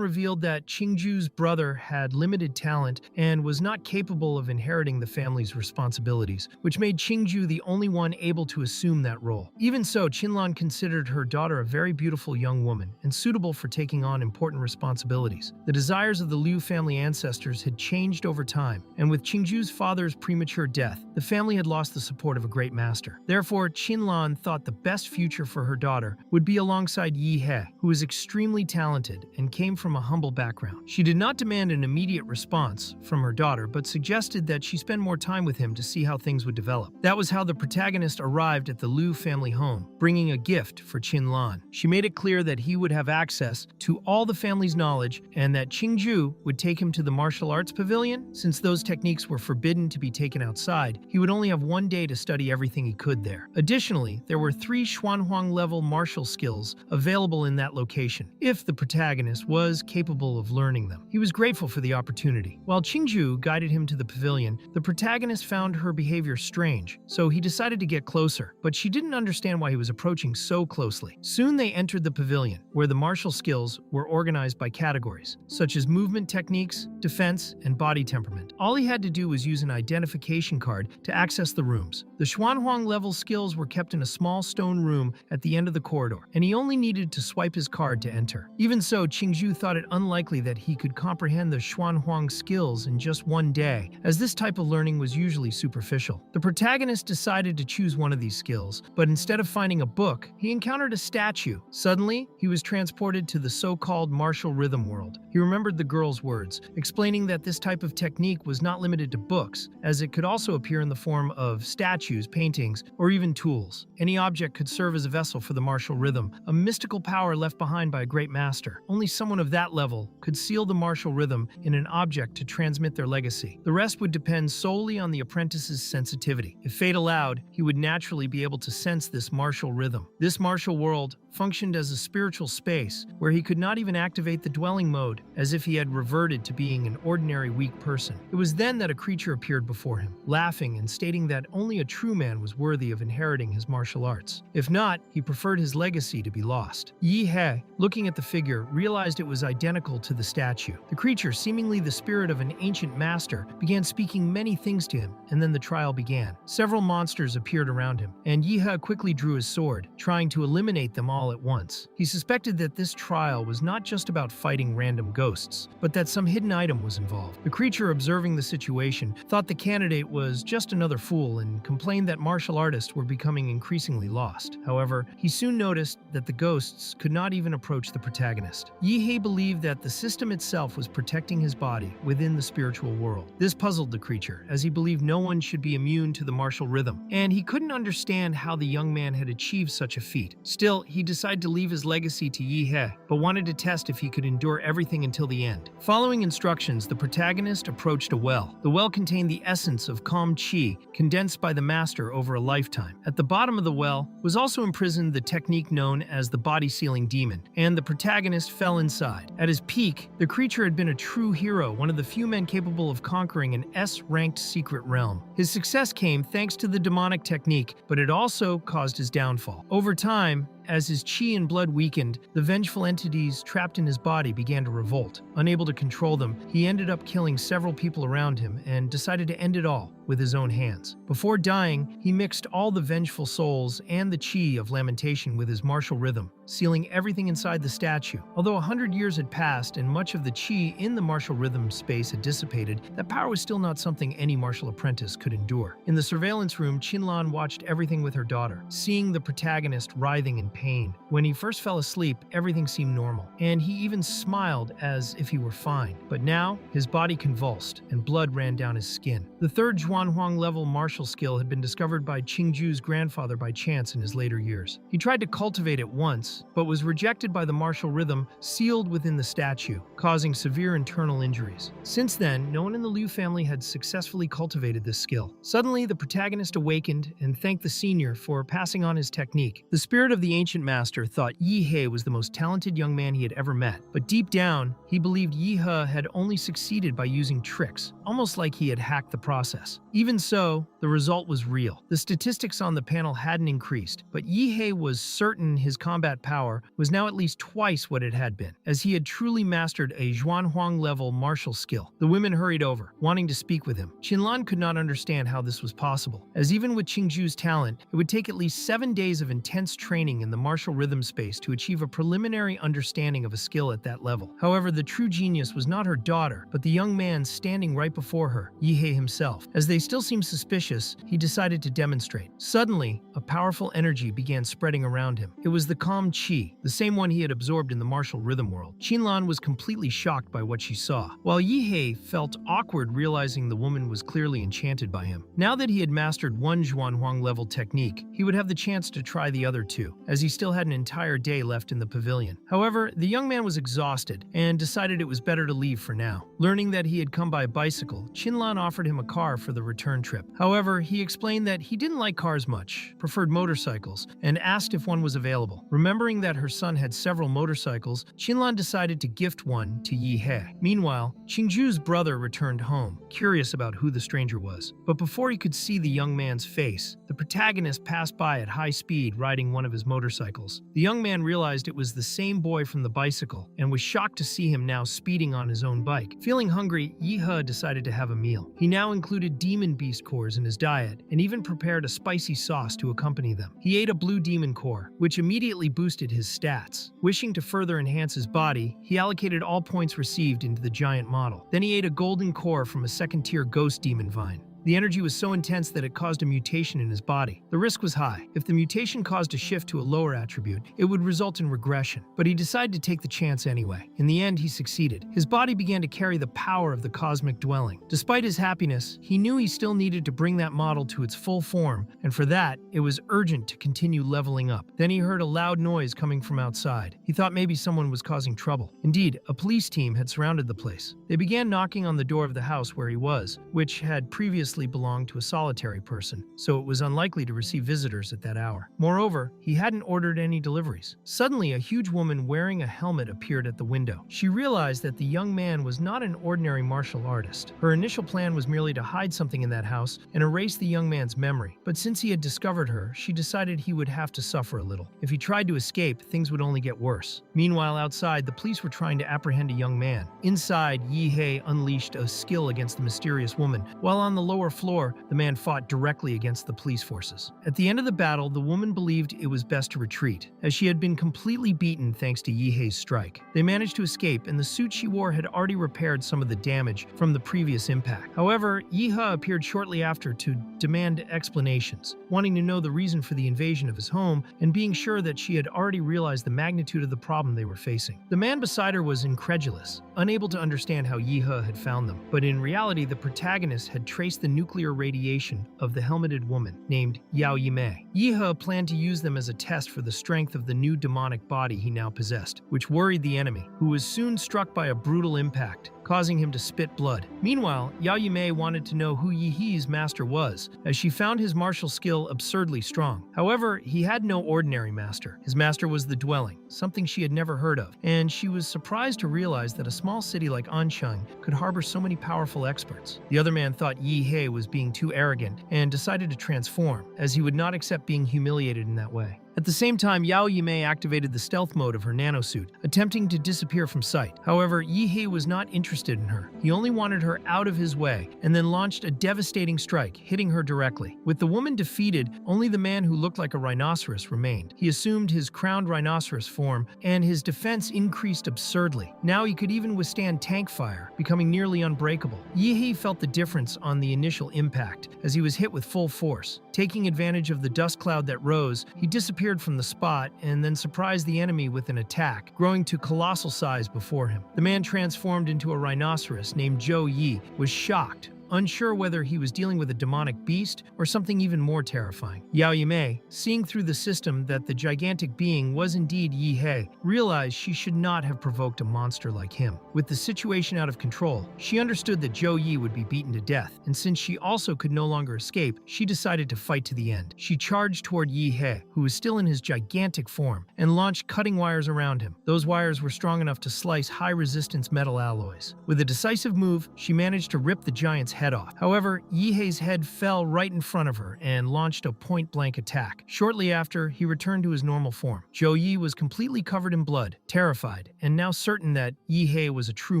Speaker 1: revealed that Qingzhu's brother had limited talent and was not capable of inheriting the family's responsibilities, which made Qingzhu the only one able to assume that role. Even so, Qinlan considered her daughter a very beautiful young woman and suitable for taking on important responsibilities. The desires of the Liu family ancestors had changed over time, and with Qingzhu's father's premature death, the family had lost the support of a great master. Therefore, Qinlan thought the best future for her daughter would be alongside Yeihe, who was extremely talented and came from a humble background. She did not demand an immediate response from her daughter, but suggested that she spend more time with him to see how things would develop. That was how the protagonist arrived at the Liu family home, bringing a gift for Qinlan. She made it clear that he would have access to all the family's knowledge and that Qingzhu would take him to the martial arts pavilion. Since those techniques were forbidden to be taken outside, he would only have one day to study everything he could there. Additionally, there were 3 Xuanhuang-level martial skills available in that location, if the protagonist was capable of learning them. He was grateful for the opportunity. While Qingzhu guided him to the pavilion, the protagonist found her behavior strange, so he decided to get closer, but she didn't understand why he was approaching so closely. Soon they entered the pavilion, where the martial skills were organized by categories, such as movement techniques, defense, and body temperament. All he had to do was use an identification card to access the rooms. The Xuanhuang level skills were kept in a small stone room at the end of the corridor, and he only needed to swipe his card to enter. Even so, Qingzhu thought it unlikely that he could comprehend the Xuanhuang skills in just one day, as this type of learning was usually superficial. The protagonist decided to choose one of these skills, but instead of finding a book, he encountered a statue. Suddenly, he was transported to the so-called martial rhythm world. He remembered the girl's words, explaining that this type of technique was not limited to books, as it could also appear in the form of statues, paintings, or even tools. Any object could serve as a vessel for the martial rhythm, a mystical power left behind by a great master. Only someone of that level could seal the martial rhythm in an object to transmit their legacy. The rest would depend solely on the apprentice's sensitivity. If fate allowed, he would naturally be able to sense this martial rhythm. This martial world functioned as a spiritual space where he could not even activate the dwelling mode, as if he had reverted to being an ordinary weak person. It was then that a creature appeared before him, laughing and stating that only a true man was worthy of inheriting his martial arts. If not, he preferred his legacy to be lost. Yeihe, looking at the figure, realized it was identical to the statue. The creature, seemingly the spirit of an ancient master, began speaking many things to him, and then the trial began. Several monsters appeared around him, and Yeihe quickly drew his sword, trying to eliminate them all at once. He suspected that this trial was not just about fighting random ghosts, but that some hidden item was involved. The creature, observing the situation, thought the candidate was just another fool and complained that martial artists were becoming increasingly lost. However, he soon noticed that the ghosts could not even approach the protagonist. Yeihe believed that the system itself was protecting his body within the spiritual world. This puzzled the creature, as he believed no one should be immune to the martial rhythm, and he couldn't understand how the young man had achieved such a feat. Still, he decided to leave his legacy to Yeihe, but wanted to test if he could endure everything until the end. Following instructions, the protagonist approached a well. The well contained the essence of calm qi, condensed by the master over a lifetime. At the bottom of the well was also imprisoned the technique known as the body-sealing demon, and the protagonist fell inside. At his peak, the creature had been a true hero, one of the few men capable of conquering an S-ranked secret realm. His success came thanks to the demonic technique, but it also caused his downfall. Over time, as his chi and blood weakened, the vengeful entities trapped in his body began to revolt. Unable to control them, he ended up killing several people around him and decided to end it all. with his own hands. Before dying, he mixed all the vengeful souls and the chi of lamentation with his martial rhythm, sealing everything inside the statue. Although 100 years had passed and much of the chi in the martial rhythm space had dissipated, that power was still not something any martial apprentice could endure. In the surveillance room, Qinlan watched everything with her daughter, seeing the protagonist writhing in pain. When he first fell asleep, everything seemed normal, and he even smiled as if he were fine. But now, his body convulsed, and blood ran down his skin. The third Zhuanhuang level martial skill had been discovered by Qingju's grandfather by chance in his later years. He tried to cultivate it once, but was rejected by the martial rhythm sealed within the statue, causing severe internal injuries. Since then, no one in the Liu family had successfully cultivated this skill. Suddenly, the protagonist awakened and thanked the senior for passing on his technique. The spirit of the ancient master thought Yeihe was the most talented young man he had ever met, but deep down, he believed Yeihe had only succeeded by using tricks, almost like he had hacked the process. Even so, the result was real. The statistics on the panel hadn't increased, but Yeihe was certain his combat power was now at least twice what it had been, as he had truly mastered a Zhuanhuang-level martial skill. The women hurried over, wanting to speak with him. Qinlan could not understand how this was possible, as even with Qingju's talent, it would take at least 7 days of intense training in the martial rhythm space to achieve a preliminary understanding of a skill at that level. However, the true genius was not her daughter, but the young man standing right before her, Yeihe himself. As they still seemed suspicious, he decided to demonstrate. Suddenly, a powerful energy began spreading around him. It was the calm qi, the same one he had absorbed in the martial rhythm world. Qinlan was completely shocked by what she saw, while Yeihe felt awkward realizing the woman was clearly enchanted by him. Now that he had mastered one Zhuanhuang level technique, he would have the chance to try the other two, as he still had an entire day left in the pavilion. However, the young man was exhausted and decided it was better to leave for now. Learning that he had come by bicycle, Qinlan offered him a car for the return trip. However, he explained that he didn't like cars much, preferred motorcycles, and asked if one was available. Remembering that her son had several motorcycles, Qinlan decided to gift one to Yeihe. Meanwhile, Qingju's brother returned home, curious about who the stranger was. But before he could see the young man's face, the protagonist passed by at high speed riding one of his motorcycles. The young man realized it was the same boy from the bicycle and was shocked to see him now speeding on his own bike. Feeling hungry, Yeihe decided to have a meal. He now included demon beast cores in his diet and even prepared a spicy sauce to accompany them. He ate a blue demon core, which immediately boosted his stats. Wishing to further enhance his body, he allocated all points received into the giant model. Then he ate a golden core from a second-tier ghost demon vine. The energy was so intense that it caused a mutation in his body. The risk was high. If the mutation caused a shift to a lower attribute, it would result in regression. But he decided to take the chance anyway. In the end, he succeeded. His body began to carry the power of the cosmic dwelling. Despite his happiness, he knew he still needed to bring that model to its full form, and for that, it was urgent to continue leveling up. Then he heard a loud noise coming from outside. He thought maybe someone was causing trouble. Indeed, a police team had surrounded the place. They began knocking on the door of the house where he was, which had previously belonged to a solitary person, so it was unlikely to receive visitors at that hour. Moreover, he hadn't ordered any deliveries. Suddenly, a huge woman wearing a helmet appeared at the window. She realized that the young man was not an ordinary martial artist. Her initial plan was merely to hide something in that house and erase the young man's memory, but since he had discovered her, she decided he would have to suffer a little. If he tried to escape, things would only get worse. Meanwhile, outside, the police were trying to apprehend a young man. Inside, Yeihe unleashed a skill against the mysterious woman, while on the lower floor, the man fought directly against the police forces. At the end of the battle, the woman believed it was best to retreat, as she had been completely beaten thanks to Yeihe's strike. They managed to escape, and the suit she wore had already repaired some of the damage from the previous impact. However, Yeihe appeared shortly after to demand explanations, wanting to know the reason for the invasion of his home and being sure that she had already realized the magnitude of the problem they were facing. The man beside her was incredulous, unable to understand how Yeihe had found them, but in reality, the protagonist had traced the nuclear radiation of the helmeted woman named Yahello. Yeihe planned to use them as a test for the strength of the new demonic body he now possessed, which worried the enemy, who was soon struck by a brutal impact, causing him to spit blood. Meanwhile, Yahello wanted to know who Yeihe's master was, as she found his martial skill absurdly strong. However, he had no ordinary master. His master was the dwelling, something she had never heard of, and she was surprised to realize that a small city like Anshang could harbor so many powerful experts. The other man thought Yeihe was being too arrogant and decided to transform, as he would not accept being humiliated in that way. At the same time, Yeihe activated the stealth mode of her nanosuit, attempting to disappear from sight. However, Yeihe was not interested in her. He only wanted her out of his way, and then launched a devastating strike, hitting her directly. With the woman defeated, only the man who looked like a rhinoceros remained. He assumed his crowned rhinoceros form, and his defense increased absurdly. Now he could even withstand tank fire, becoming nearly unbreakable. Yeihe felt the difference on the initial impact, as he was hit with full force. Taking advantage of the dust cloud that rose, he disappeared from the spot and then surprised the enemy with an attack, growing to colossal size before him. The man transformed into a rhinoceros named Yeihe was shocked, unsure whether he was dealing with a demonic beast or something even more terrifying. Yeihe, seeing through the system that the gigantic being was indeed Yeihe, realized she should not have provoked a monster like him. With the situation out of control, she understood that Yeihe would be beaten to death, and since she also could no longer escape, she decided to fight to the end. She charged toward Yeihe, who was still in his gigantic form, and launched cutting wires around him. Those wires were strong enough to slice high-resistance metal alloys. With a decisive move, she managed to rip the giant's head off. However, Yeihe's head fell right in front of her and launched a point-blank attack. Shortly after, he returned to his normal form. Yeihe was completely covered in blood, terrified, and now certain that Yeihe was a true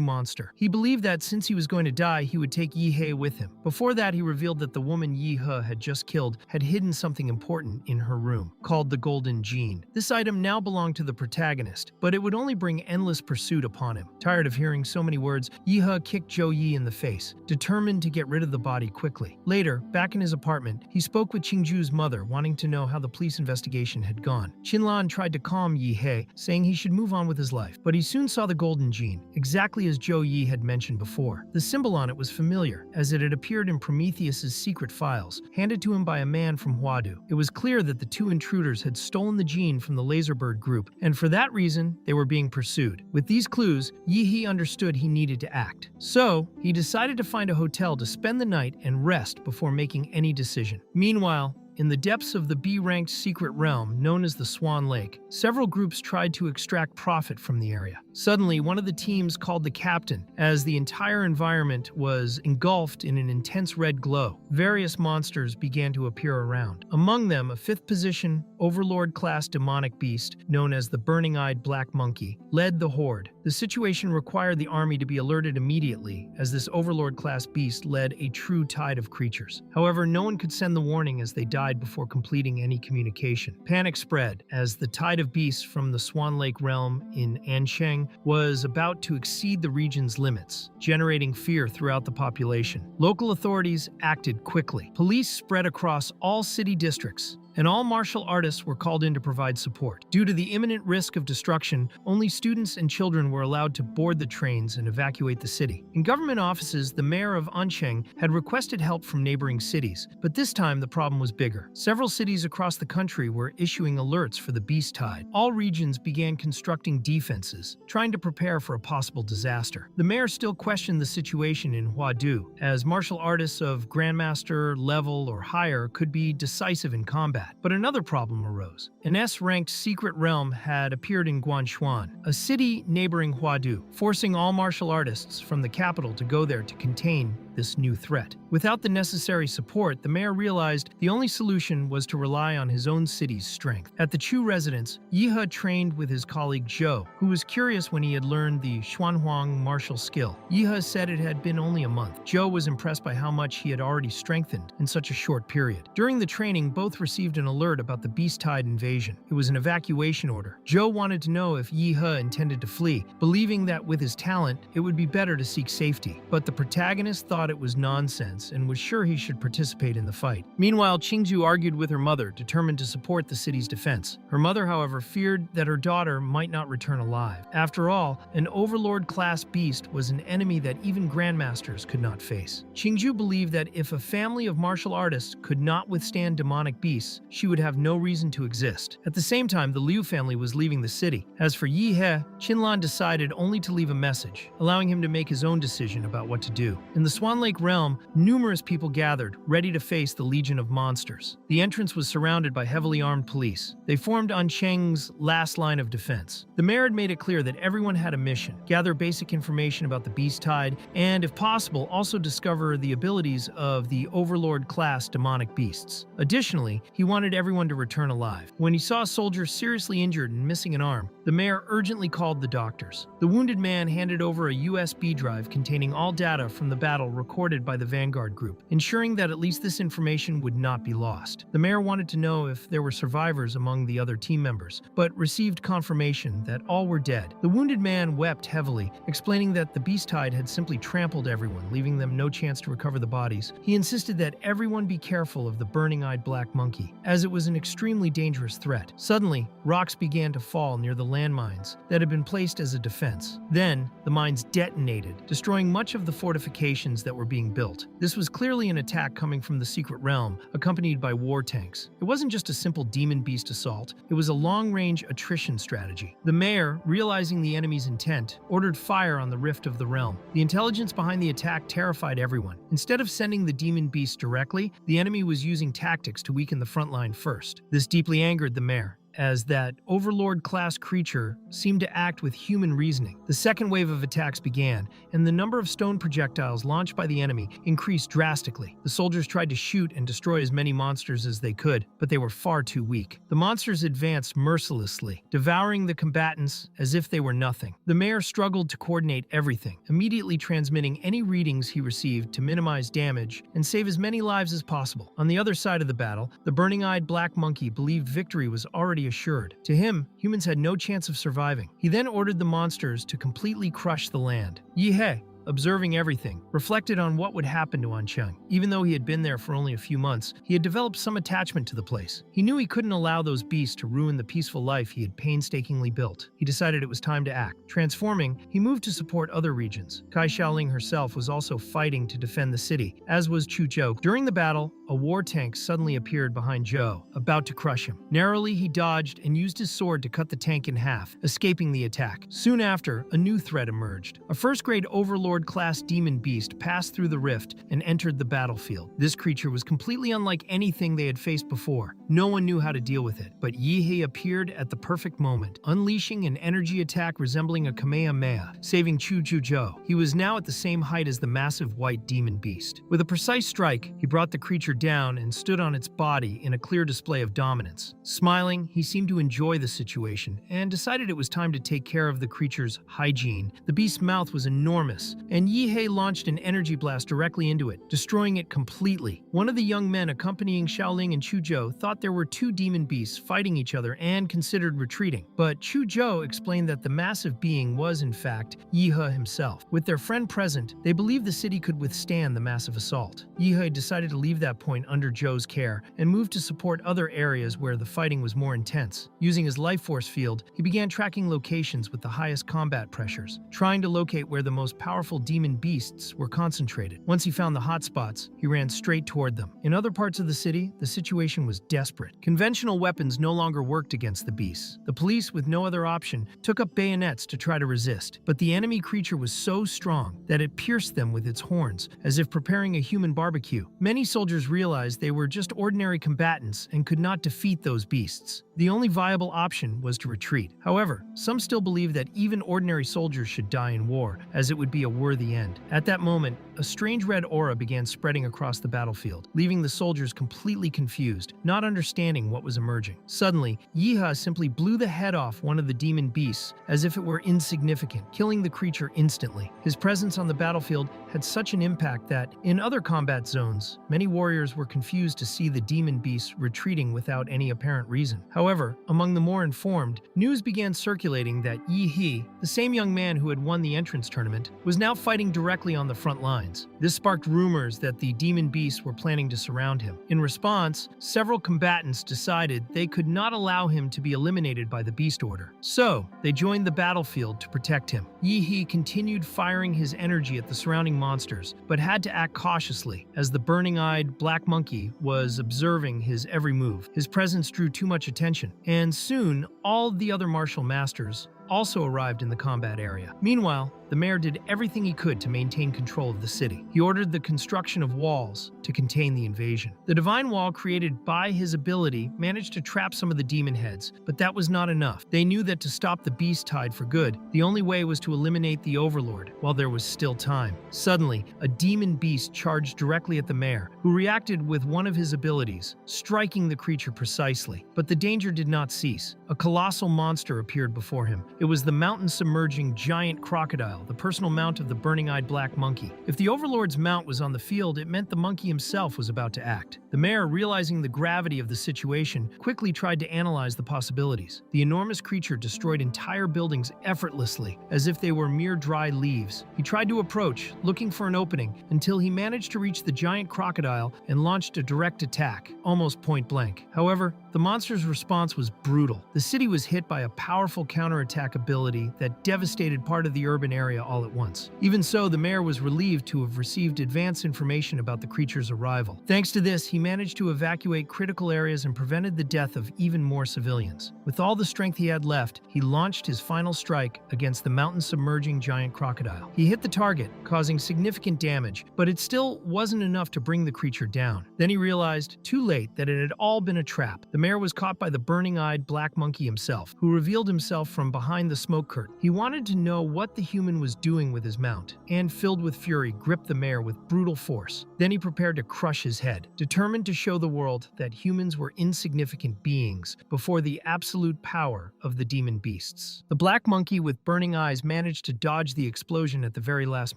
Speaker 1: monster. He believed that since he was going to die, he would take Yeihe with him. Before that, he revealed that the woman Yeihe had just killed had hidden something important in her room, called the Golden Gene. This item now belonged to the protagonist, but it would only bring endless pursuit upon him. Tired of hearing so many words, Yeihe kicked Yeihe in the face, determined to get rid of the body quickly. Later, back in his apartment, he spoke with Qingju's mother, wanting to know how the police investigation had gone. Qinlan tried to calm Yeihe, saying he should move on with his life, but he soon saw the Golden Gene, exactly as Yeihe had mentioned before. The symbol on it was familiar, as it had appeared in Prometheus's secret files, handed to him by a man from Huadu. It was clear that the two intruders had stolen the gene from the Laserbird group, and for that reason, they were being pursued. With these clues, Yeihe understood he needed to act. So, he decided to find a hotel to spend the night and rest before making any decision. Meanwhile, in the depths of the B-ranked secret realm known as the Swan Lake, several groups tried to extract profit from the area. Suddenly, one of the teams called the captain, as the entire environment was engulfed in an intense red glow. Various monsters began to appear around. Among them, a fifth-position, Overlord-class demonic beast, known as the Burning-Eyed Black Monkey, led the horde. The situation required the army to be alerted immediately, as this Overlord-class beast led a true tide of creatures. However, no one could send the warning as they died before completing any communication. Panic spread, as the tide of beasts from the Swan Lake realm in Ansheng was about to exceed the region's limits, generating fear throughout the population. Local authorities acted quickly. Police spread across all city districts, and all martial artists were called in to provide support. Due to the imminent risk of destruction, only students and children were allowed to board the trains and evacuate the city. In government offices, the mayor of Ansheng had requested help from neighboring cities, but this time the problem was bigger. Several cities across the country were issuing alerts for the beast tide. All regions began constructing defenses, trying to prepare for a possible disaster. The mayor still questioned the situation in Huadu, as martial artists of Grandmaster level or higher could be decisive in combat. But another problem arose. An S-ranked secret realm had appeared in Guanshuan, a city neighboring Huadu, forcing all martial artists from the capital to go there to contain this new threat. Without the necessary support, the mayor realized the only solution was to rely on his own city's strength. At the Chu residence, Yeihe trained with his colleague Zhou, who was curious when he had learned the Xuanhuang martial skill. Yeihe said it had been only a month. Zhou was impressed by how much he had already strengthened in such a short period. During the training, both received an alert about the beast tide invasion. It was an evacuation order. Zhou wanted to know if Yeihe intended to flee, believing that with his talent, it would be better to seek safety. But the protagonist thought it was nonsense and was sure he should participate in the fight. Meanwhile, Qingju argued with her mother, determined to support the city's defense. Her mother, however, feared that her daughter might not return alive. After all, an Overlord-class beast was an enemy that even Grandmasters could not face. Qingju believed that if a family of martial artists could not withstand demonic beasts, she would have no reason to exist. At the same time, the Liu family was leaving the city. As for Yeihe, Qinlan decided only to leave a message, allowing him to make his own decision about what to do. In the Swan Sun Lake realm, numerous people gathered, ready to face the legion of monsters. The entrance was surrounded by heavily armed police. They formed Ansheng's last line of defense. The mayor had made it clear that everyone had a mission: gather basic information about the beast tide, and if possible, also discover the abilities of the overlord-class demonic beasts. Additionally, he wanted everyone to return alive. When he saw a soldier seriously injured and missing an arm, the mayor urgently called the doctors. The wounded man handed over a USB drive containing all data from the battle recorded by the Vanguard group, ensuring that at least this information would not be lost. The mayor wanted to know if there were survivors among the other team members, but received confirmation that all were dead. The wounded man wept heavily, explaining that the beast tide had simply trampled everyone, leaving them no chance to recover the bodies. He insisted that everyone be careful of the burning-eyed black monkey, as it was an extremely dangerous threat. Suddenly, rocks began to fall near the landmines that had been placed as a defense. Then, the mines detonated, destroying much of the fortifications that were being built. This was clearly an attack coming from the secret realm, accompanied by war tanks. It wasn't just a simple demon beast assault, it was a long-range attrition strategy. The mayor, realizing the enemy's intent, ordered fire on the rift of the realm. The intelligence behind the attack terrified everyone. Instead of sending the demon beast directly, the enemy was using tactics to weaken the front line first. This deeply angered the mayor, as that overlord-class creature seemed to act with human reasoning. The second wave of attacks began, and the number of stone projectiles launched by the enemy increased drastically. The soldiers tried to shoot and destroy as many monsters as they could, but they were far too weak. The monsters advanced mercilessly, devouring the combatants as if they were nothing. The mayor struggled to coordinate everything, immediately transmitting any readings he received to minimize damage and save as many lives as possible. On the other side of the battle, the burning-eyed black monkey believed victory was already assured. To him, humans had no chance of surviving. He then ordered the monsters to completely crush the land. Yeihe, observing everything, reflected on what would happen to Ansheng. Even though he had been there for only a few months, he had developed some attachment to the place. He knew he couldn't allow those beasts to ruin the peaceful life he had painstakingly built. He decided it was time to act. Transforming, he moved to support other regions. Kai Xiaoling herself was also fighting to defend the city, as was Chu Zhou. During the battle, a war tank suddenly appeared behind Zhou, about to crush him. Narrowly, he dodged and used his sword to cut the tank in half, escaping the attack. Soon after, a new threat emerged. A first-grade overlord-class demon beast passed through the rift and entered the battlefield. This creature was completely unlike anything they had faced before. No one knew how to deal with it, but Yeihe appeared at the perfect moment, unleashing an energy attack resembling a Kamehameha, saving Chu Zhou. He was now at the same height as the massive white demon beast. With a precise strike, he brought the creature down and stood on its body in a clear display of dominance. Smiling, he seemed to enjoy the situation and decided it was time to take care of the creature's hygiene. The beast's mouth was enormous, and Yeihe launched an energy blast directly into it, destroying it completely. One of the young men accompanying Xiaoling and Chu Zhou thought there were two demon beasts fighting each other and considered retreating, but Chu Zhou explained that the massive being was, in fact, Yeihe himself. With their friend present, they believed the city could withstand the massive assault. Yeihe decided to leave that point under Zhou's care and moved to support other areas where the fighting was more intense. Using his life force field, he began tracking locations with the highest combat pressures, trying to locate where the most powerful demon beasts were concentrated. Once he found the hotspots, he ran straight toward them. In other parts of the city, the situation was desperate. Conventional weapons no longer worked against the beasts. The police, with no other option, took up bayonets to try to resist, but the enemy creature was so strong that it pierced them with its horns, as if preparing a human barbecue. Many soldiers realized they were just ordinary combatants and could not defeat those beasts. The only viable option was to retreat. However, some still believed that even ordinary soldiers should die in war, as it would be a worthy end. At that moment, a strange red aura began spreading across the battlefield, leaving the soldiers completely confused, not understanding what was emerging. Suddenly, Yeihe simply blew the head off one of the demon beasts as if it were insignificant, killing the creature instantly. His presence on the battlefield had such an impact that, in other combat zones, many warriors were confused to see the demon beast retreating without any apparent reason. However, among the more informed, news began circulating that Yeihe, the same young man who had won the entrance tournament, was now fighting directly on the front lines. This sparked rumors that the demon beasts were planning to surround him. In response, several combatants decided they could not allow him to be eliminated by the beast order. So, they joined the battlefield to protect him. Yeihe continued firing his energy at the surrounding monsters, but had to act cautiously, as the burning-eyed black monkey was observing his every move. His presence drew too much attention, and soon all the other martial masters also arrived in the combat area. Meanwhile, the mayor did everything he could to maintain control of the city. He ordered the construction of walls to contain the invasion. The divine wall created by his ability managed to trap some of the demon heads, but that was not enough. They knew that to stop the beast tide for good, the only way was to eliminate the overlord while there was still time. Suddenly, a demon beast charged directly at the mayor, who reacted with one of his abilities, striking the creature precisely. But the danger did not cease. A colossal monster appeared before him. It was the mountain-submerging giant crocodile, the personal mount of the burning-eyed black monkey. If the overlord's mount was on the field, it meant the monkey himself was about to act. The mayor, realizing the gravity of the situation, quickly tried to analyze the possibilities. The enormous creature destroyed entire buildings effortlessly, as if they were mere dry leaves. He tried to approach, looking for an opening, until he managed to reach the giant crocodile and launched a direct attack, almost point blank. However, the monster's response was brutal. The city was hit by a powerful counterattack ability that devastated part of the urban area all at once. Even so, the mayor was relieved to have received advance information about the creature's arrival. Thanks to this, he managed to evacuate critical areas and prevented the death of even more civilians. With all the strength he had left, he launched his final strike against the mountain-submerging giant crocodile. He hit the target, causing significant damage, but it still wasn't enough to bring the creature down. Then he realized, too late, that it had all been a trap. The mayor was caught by the burning-eyed black monkey himself, who revealed himself from behind the smoke curtain. He wanted to know what the human was doing with his mount, and filled with fury, gripped the mayor with brutal force. Then he prepared to crush his head, determined to show the world that humans were insignificant beings before the absolute power of the demon beasts. The black monkey with burning eyes managed to dodge the explosion at the very last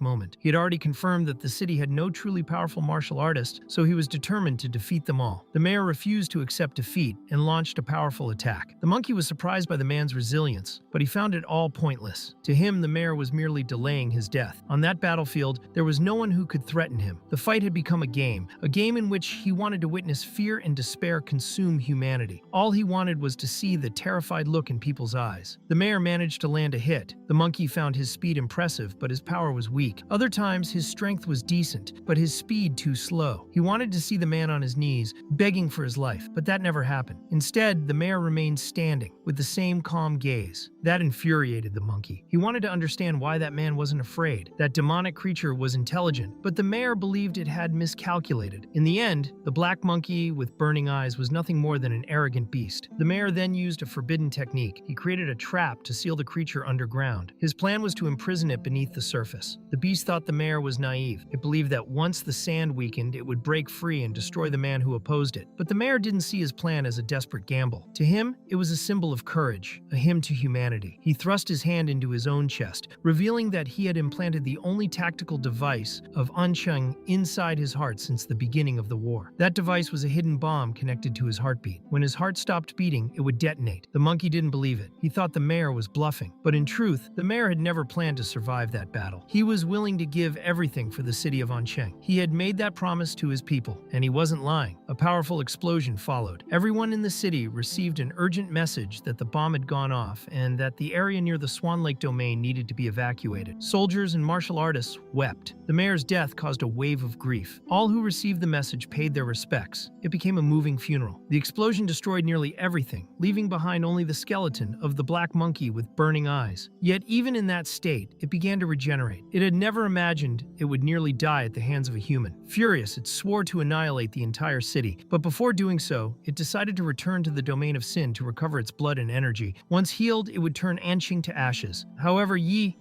Speaker 1: moment. He had already confirmed that the city had no truly powerful martial artists, so he was determined to defeat them all. The mayor refused to accept defeat and launched a powerful attack. The monkey was surprised by the man's resilience, but he found it all pointless. To him, the mayor was merely delaying his death. On that battlefield, there was no one who could threaten him. The fight had become a game in which he wanted to witness fear and despair consume humanity. All he wanted was to see the terrified look in people's eyes. The mayor managed to land a hit. The monkey found his speed impressive, but his power was weak. Other times, his strength was decent, but his speed too slow. He wanted to see the man on his knees, begging for his life, but that never happened. Instead, the mayor remained standing, with the same calm gaze. That infuriated the monkey. He wanted to understand why that man wasn't afraid. That demonic creature was intelligent, but the mayor believed it had miscalculated. In the end, the black monkey with burning eyes was nothing more than an arrogant beast. The mayor then used a forbidden technique. He created a trap to seal the creature underground. His plan was to imprison it beneath the surface. The beast thought the mayor was naive. It believed that once the sand weakened, it would break free and destroy the man who opposed it. But the mayor didn't see his plan as a desperate gamble. To him, it was a symbol of courage, a hymn to humanity. He thrust his hand into his own chest, revealing that he had implanted the only tactical device of Ancheng inside his heart since the beginning of the war. That device was a hidden bomb connected to his heartbeat. When his heart stopped beating, it would detonate. The monkey didn't believe it. He thought the mayor was bluffing. But in truth, the mayor had never planned to survive that battle. He was willing to give everything for the city of Ancheng. He had made that promise to his people, and he wasn't lying. A powerful explosion followed. Everyone in the city received an urgent message that the bomb had gone off and that the area near the Swan Lake domain needed to be evacuated. Soldiers and martial artists wept. The mayor's death caused a wave of grief. All who received the message paid their respects. It became a moving funeral. The explosion destroyed nearly everything, leaving behind only the skeleton of the black monkey with burning eyes. Yet even in that state, it began to regenerate. It had never imagined it would nearly die at the hands of a human. Furious, it swore to annihilate the entire city, but before doing so, it decided to return to the domain of sin to recover its blood and energy. Once healed, it would turn Anqing to ashes. However, Yeihe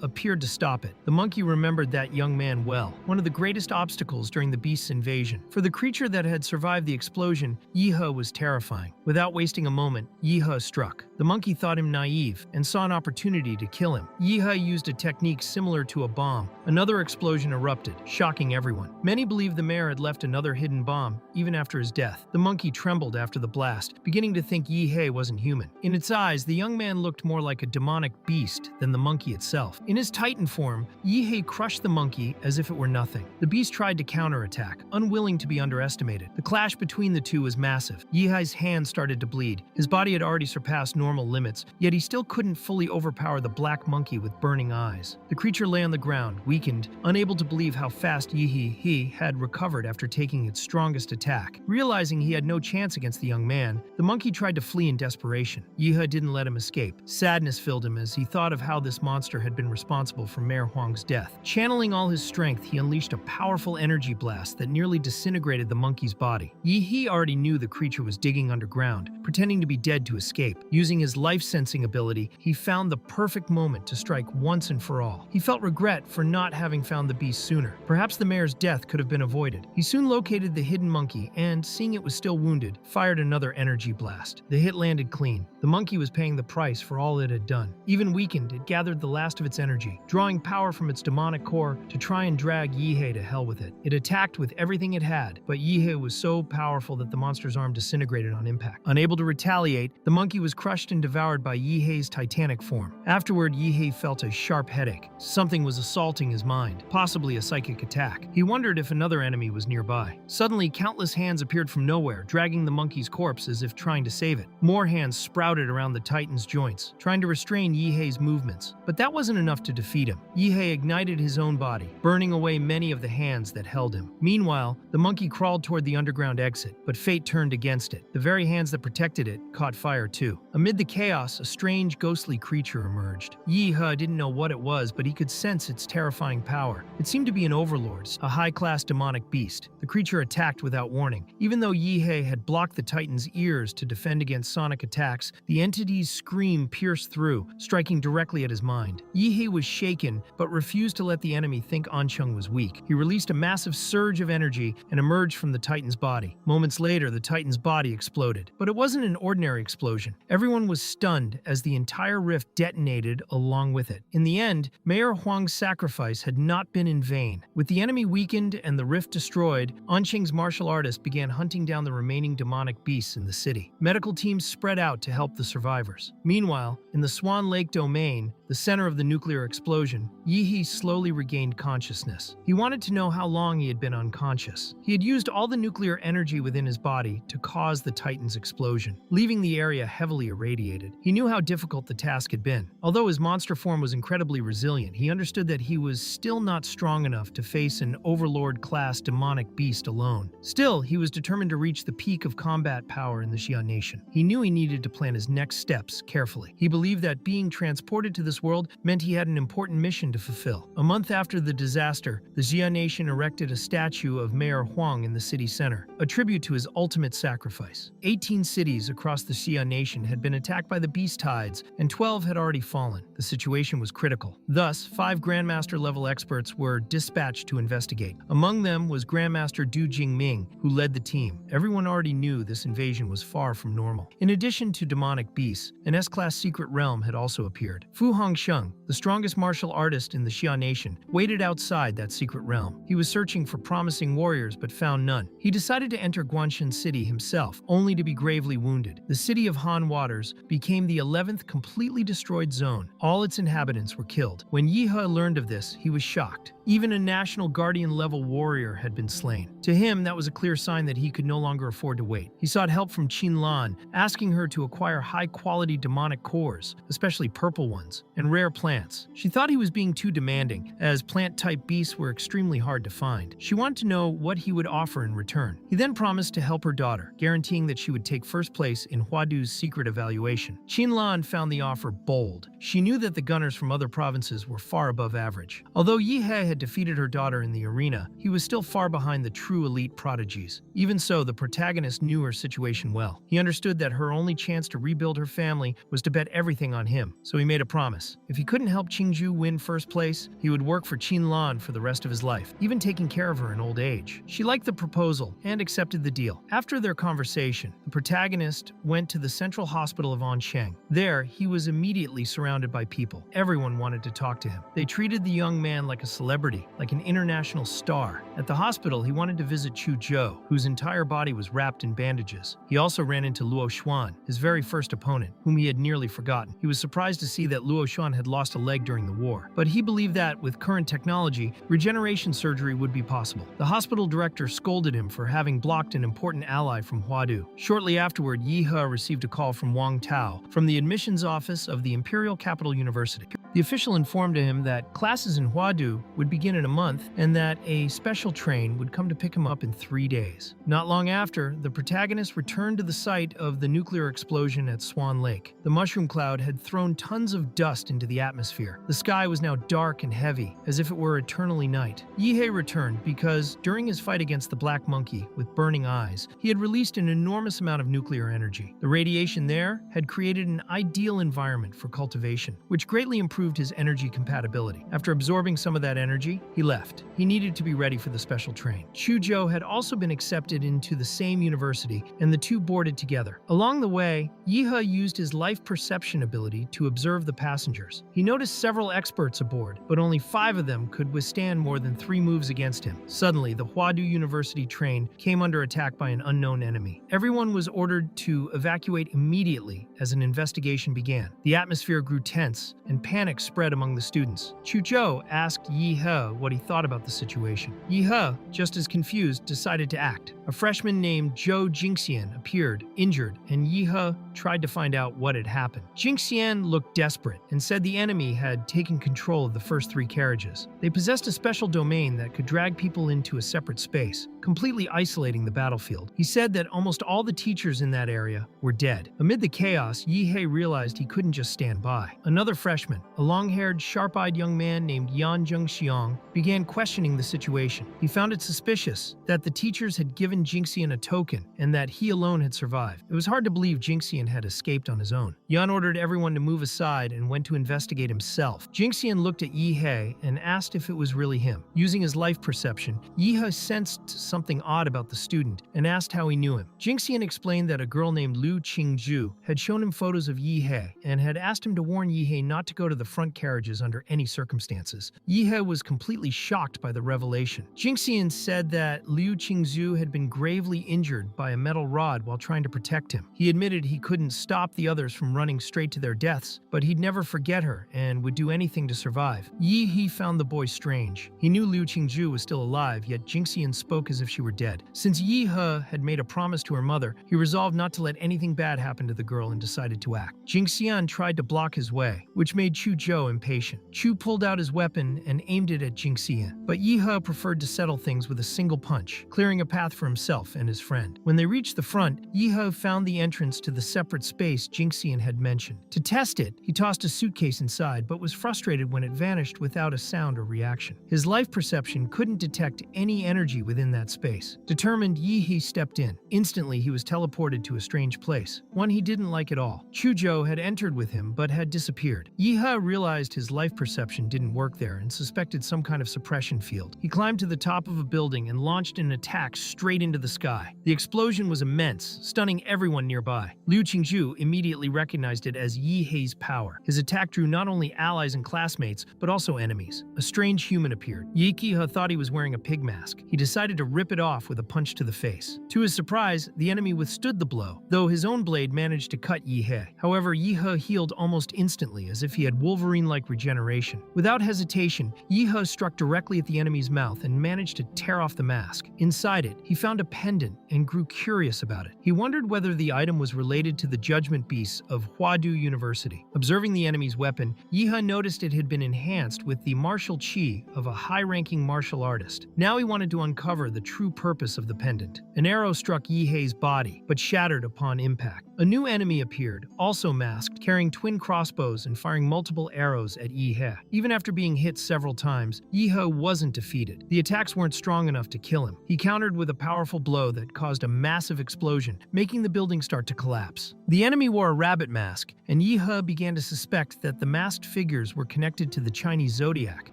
Speaker 1: appeared to stop it. The monkey remembered that young man well, one of the greatest obstacles during the beast's invasion. For the creature that had survived the explosion, Yeihe was terrifying. Without wasting a moment, Yeihe struck. The monkey thought him naive and saw an opportunity to kill him. Yeihe used a technique similar to a bomb. Another explosion erupted, shocking everyone. Many believed the mayor had left another hidden bomb, even after his death. The monkey trembled after the blast, beginning to think Yeihe wasn't human. In its eyes, the young man looked more like a demonic beast than the monkey itself. In his titan form, Yeihe crushed the monkey as if it were nothing. The beast tried to counterattack, unwilling to be underestimated. The clash between the two was massive. Yeihe's hand started to bleed. His body had already surpassed normal limits, yet he still couldn't fully overpower the black monkey with burning eyes. The creature lay on the ground, weakened, unable to believe how fast Yeihe had recovered after taking its strongest attack. Realizing he had no chance against the young man, the monkey tried to flee in desperation. Yeihe didn't let him escape. Sadness filled him as he thought of how this monster had been responsible for Mayor Huang's death. Channeling all his strength, he unleashed a powerful energy blast that nearly disintegrated the monkey's body. Yeihe already knew the creature was digging underground, pretending to be dead to escape. Using his life-sensing ability, he found the perfect moment to strike once and for all. He felt regret for not having found the beast sooner. Perhaps the mayor's death could have been avoided. He soon located the hidden monkey and, seeing it was still wounded, fired another energy blast. The hit landed clean. The monkey was paying the price for all it had done. Even weakened, it gathered the last of its energy, drawing power from its demonic core to try and drag Yeihe to hell with it. It attacked with everything it had, but Yeihe was so powerful that the monster's arm disintegrated on impact. Unable to retaliate, the monkey was crushed and devoured by Yeihe's titanic form. Afterward, Yeihe felt a sharp headache. Something was assaulting his mind, possibly a psychic attack. He wondered if another enemy was nearby. Suddenly, countless hands appeared from nowhere, dragging the monkey's corpse as if trying to save it. More hands sprouted around the titan's joints, trying to restrain Yeihe's movements. But that wasn't enough to defeat him. Yeihe ignited his own body, burning away many of the hands that held him. Meanwhile, the monkey crawled toward the underground exit, but fate turned against it. The very hands that protected it caught fire too. Amid the chaos, a strange, ghostly creature emerged. Yeihe didn't know what it was, but he could sense its terrifying power. It seemed to be an overlord, a high-class demonic beast. The creature attacked without warning. Even though Yeihe had blocked the titan's ears to defend against sonic attacks, the entity's scream pierced through, striking directly at his mind. Yeihe was shaken, but refused to let the enemy think Ancheng was weak. He released a massive surge of energy and emerged from the titan's body. Moments later, the titan's body exploded. But it wasn't an ordinary explosion. Everyone was stunned as the entire rift detonated along with it. In the end, Mayor Huang's sacrifice had not been in vain. With the enemy weakened and the rift destroyed, Ancheng's martial artist began hunting down the remaining demonic beasts in the city. Medical teams spread out to help the survivors. Meanwhile, in the Swan Lake domain, the center of the nuclear explosion, Yeihe slowly regained consciousness. He wanted to know how long he had been unconscious. He had used all the nuclear energy within his body to cause the Titan's explosion, leaving the area heavily irradiated. He knew how difficult the task had been. Although his monster form was incredibly resilient, he understood that he was still not strong enough to face an overlord-class demonic beast alone. Still, he was determined to reach the peak of combat power in the Xia Nation. He knew he needed to plan his next steps carefully. He believed that being transported to this world meant he had an important mission to fulfill. A month after the disaster, the Xia Nation erected a statue of Mayor Huang in the city center, a tribute to his ultimate sacrifice. 18 cities across the Xia Nation had been attacked by the beast tides, and 12 had already fallen. The situation was critical. Thus, 5 Grandmaster-level experts were dispatched to investigate. Among them was Grandmaster Du Jingming, who led the team. Everyone already knew this invasion was far from normal. In addition to demonic beasts, an S-class secret realm had also appeared. Fu Hongsheng, the strongest martial artist in the Xia Nation, waited outside that secret realm. He was searching for promising warriors but found none. He decided to enter Guanshan City himself, only to be gravely wounded. The city of Han Waters became the 11th completely destroyed zone. All its inhabitants were killed. When Yeihe learned of this, he was shocked. Even a National Guardian-level warrior had been slain. To him, that was a clear sign that he could no longer afford to wait. He sought help from Qin Lan, asking her to acquire high-quality demonic cores, especially purple ones, and rare plants. She thought he was being too demanding, as plant-type beasts were extremely hard to find. She wanted to know what he would offer in return. He then promised to help her daughter, guaranteeing that she would take first place in Huadu's secret evaluation. Qin Lan found the offer bold. She knew that the gunners from other provinces were far above average. Although Yeihe had defeated her daughter in the arena, he was still far behind the true elite prodigies. Even so, the protagonist knew her situation well. He understood that her only chance to rebuild her family was to bet everything on him, so he made a promise. If he couldn't help Qingju win first place, he would work for Qin Lan for the rest of his life, even taking care of her in old age. She liked the proposal and accepted the deal. After their conversation, the protagonist went to the central hospital of Ansheng. There, he was immediately surrounded by people. Everyone wanted to talk to him. They treated the young man like a celebrity, like an international star. At the hospital, he wanted to visit Chu Zhou, whose entire body was wrapped in bandages. He also ran into Luo Xuan, his very first opponent, whom he had nearly forgotten. He was surprised to see that Luo Xuan had lost a leg during the war, but he believed that, with current technology, regeneration surgery would be possible. The hospital director scolded him for having blocked an important ally from Huadu. Shortly afterward, Yeihe received a call from Wang Tao, from the admissions office of the Imperial royal capital university. The official informed him that classes in Huadu would begin in a month and that a special train would come to pick him up in 3 days. Not long after, the protagonist returned to the site of the nuclear explosion at Swan Lake. The mushroom cloud had thrown tons of dust into the atmosphere. The sky was now dark and heavy, as if it were eternally night. Yeihe returned because, during his fight against the black monkey with burning eyes, he had released an enormous amount of nuclear energy. The radiation there had created an ideal environment for cultivation, which greatly improved his energy compatibility. After absorbing some of that energy, he left. He needed to be ready for the special train. Chuzhou had also been accepted into the same university, and the two boarded together. Along the way, Yeihe used his life perception ability to observe the passengers. He noticed several experts aboard, but only 5 of them could withstand more than 3 moves against him. Suddenly, the Huadu University train came under attack by an unknown enemy. Everyone was ordered to evacuate immediately as an investigation began. The atmosphere grew tense, and panic spread among the students. Chuzhou asked Yeihe what he thought about the situation. Yeihe, just as confused, decided to act. A freshman named Zhou Jingxian appeared, injured, and Yeihe tried to find out what had happened. Jingxian looked desperate and said the enemy had taken control of the first 3 carriages. They possessed a special domain that could drag people into a separate space, completely isolating the battlefield. He said that almost all the teachers in that area were dead. Amid the chaos, Yeihe realized he couldn't just stand by. Another freshman, a long-haired, sharp-eyed young man named Yan Zhengxiang, began questioning the situation. He found it suspicious that the teachers had given Jingxian a token and that he alone had survived. It was hard to believe Jingxian had escaped on his own. Yan ordered everyone to move aside and went to investigate himself. Jingxian looked at Yeihe and asked if it was really him. Using his life perception, Yeihe sensed something odd about the student and asked how he knew him. Jingxian explained that a girl named Liu Qingzhu had shown him photos of Yeihe and had asked him to warn Yeihe not to go to the front carriages under any circumstances. Yeihe was completely shocked by the revelation. Jingxian said that Liu Qingzhu had been gravely injured by a metal rod while trying to protect him. He admitted he couldn't stop the others from running straight to their deaths, but he'd never forget her and would do anything to survive. Yeihe found the boy strange. He knew Liu Qingzhu was still alive, yet Jingxian spoke as if she were dead. Since Yeihe had made a promise to her mother, he resolved not to let anything bad happen to the girl and decided to act. Jingxian tried to block his way, which made Chuzhou impatient. Chu pulled out his weapon and aimed it at Jingxian, but Yeihe preferred to settle things with a single punch, clearing a path for himself and his friend. When they reached the front, Yeihe found the entrance to the separate space Jingxian had mentioned. To test it, he tossed a suitcase inside, but was frustrated when it vanished without a sound or reaction. His life perception couldn't detect any energy within that space. Determined, Yeihe stepped in. Instantly, he was teleported to a strange place, one he didn't like at all. Chuzhou had entered with him, but had disappeared. Yeihe realized his life perception didn't work there and suspected some kind of suppression field. He climbed to the top of a building and launched an attack straight into the sky. The explosion was immense, stunning everyone nearby. Liu Qingzhu immediately recognized it as Yeihe's power. His attack drew not only allies and classmates, but also enemies. A strange human appeared. Yeihe thought he was wearing a pig mask. He decided to rip it off with a punch to the face. To his surprise, the enemy withstood the blow, though his own blade managed to cut Yeihe. However, Yeihe healed almost instantly, as if he had Wolverine-like regeneration. Without hesitation, Yeihe struck directly at the enemy's mouth and managed to tear off the mask. Inside it, he found a pendant and grew curious about it. He wondered whether the item was related to the judgment beasts of Huadu University. Observing the enemy's weapon, Yeihe noticed it had been enhanced with the martial chi of a high-ranking martial artist. Now he wanted to uncover the true purpose of the pendant. An arrow struck Yeihe's body, but shattered upon impact. A new enemy appeared, also masked, carrying twin crossbows and firing multiple arrows at Yeihe. Even after being hit several times, Yeihe wasn't defeated. The attacks weren't strong enough to kill him. He countered with a powerful blow that caused a massive explosion, making the building start to collapse. The enemy wore a rabbit mask, and Yeihe began to suspect that the masked figures were connected to the Chinese zodiac.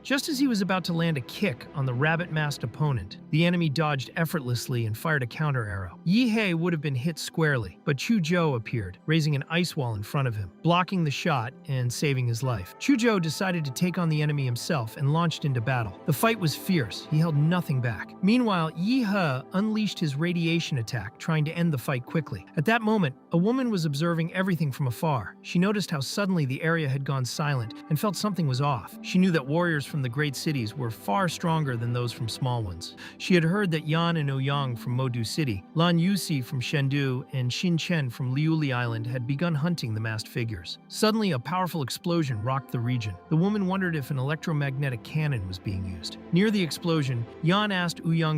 Speaker 1: Just as he was about to land a kick on the rabbit-masked opponent, the enemy dodged effortlessly and fired a counter arrow. Yeihe would have been hit squarely, but Chuzhou appeared, raising an ice wall in front of him, blocking the shot and saving his life. Chuzhou decided to take on the enemy himself and launched into battle. The fight was fierce. He held nothing back. Meanwhile, Yeihe unleashed his radiation attack, trying to end the fight quickly. At that moment, a woman was observing everything from afar. She noticed how suddenly the area had gone silent and felt something was off. She knew that warriors from the great cities were far stronger than those from small ones. She had heard that Yan and Ouyang from Modu City, Lan Yusi from Chengdu, and Xin Chen from Liuli Island had begun hunting the masked figures. Suddenly, a powerful explosion rocked the region. The woman wondered if an electromagnetic cannon was being used. Near the explosion, Yan asked Ouyang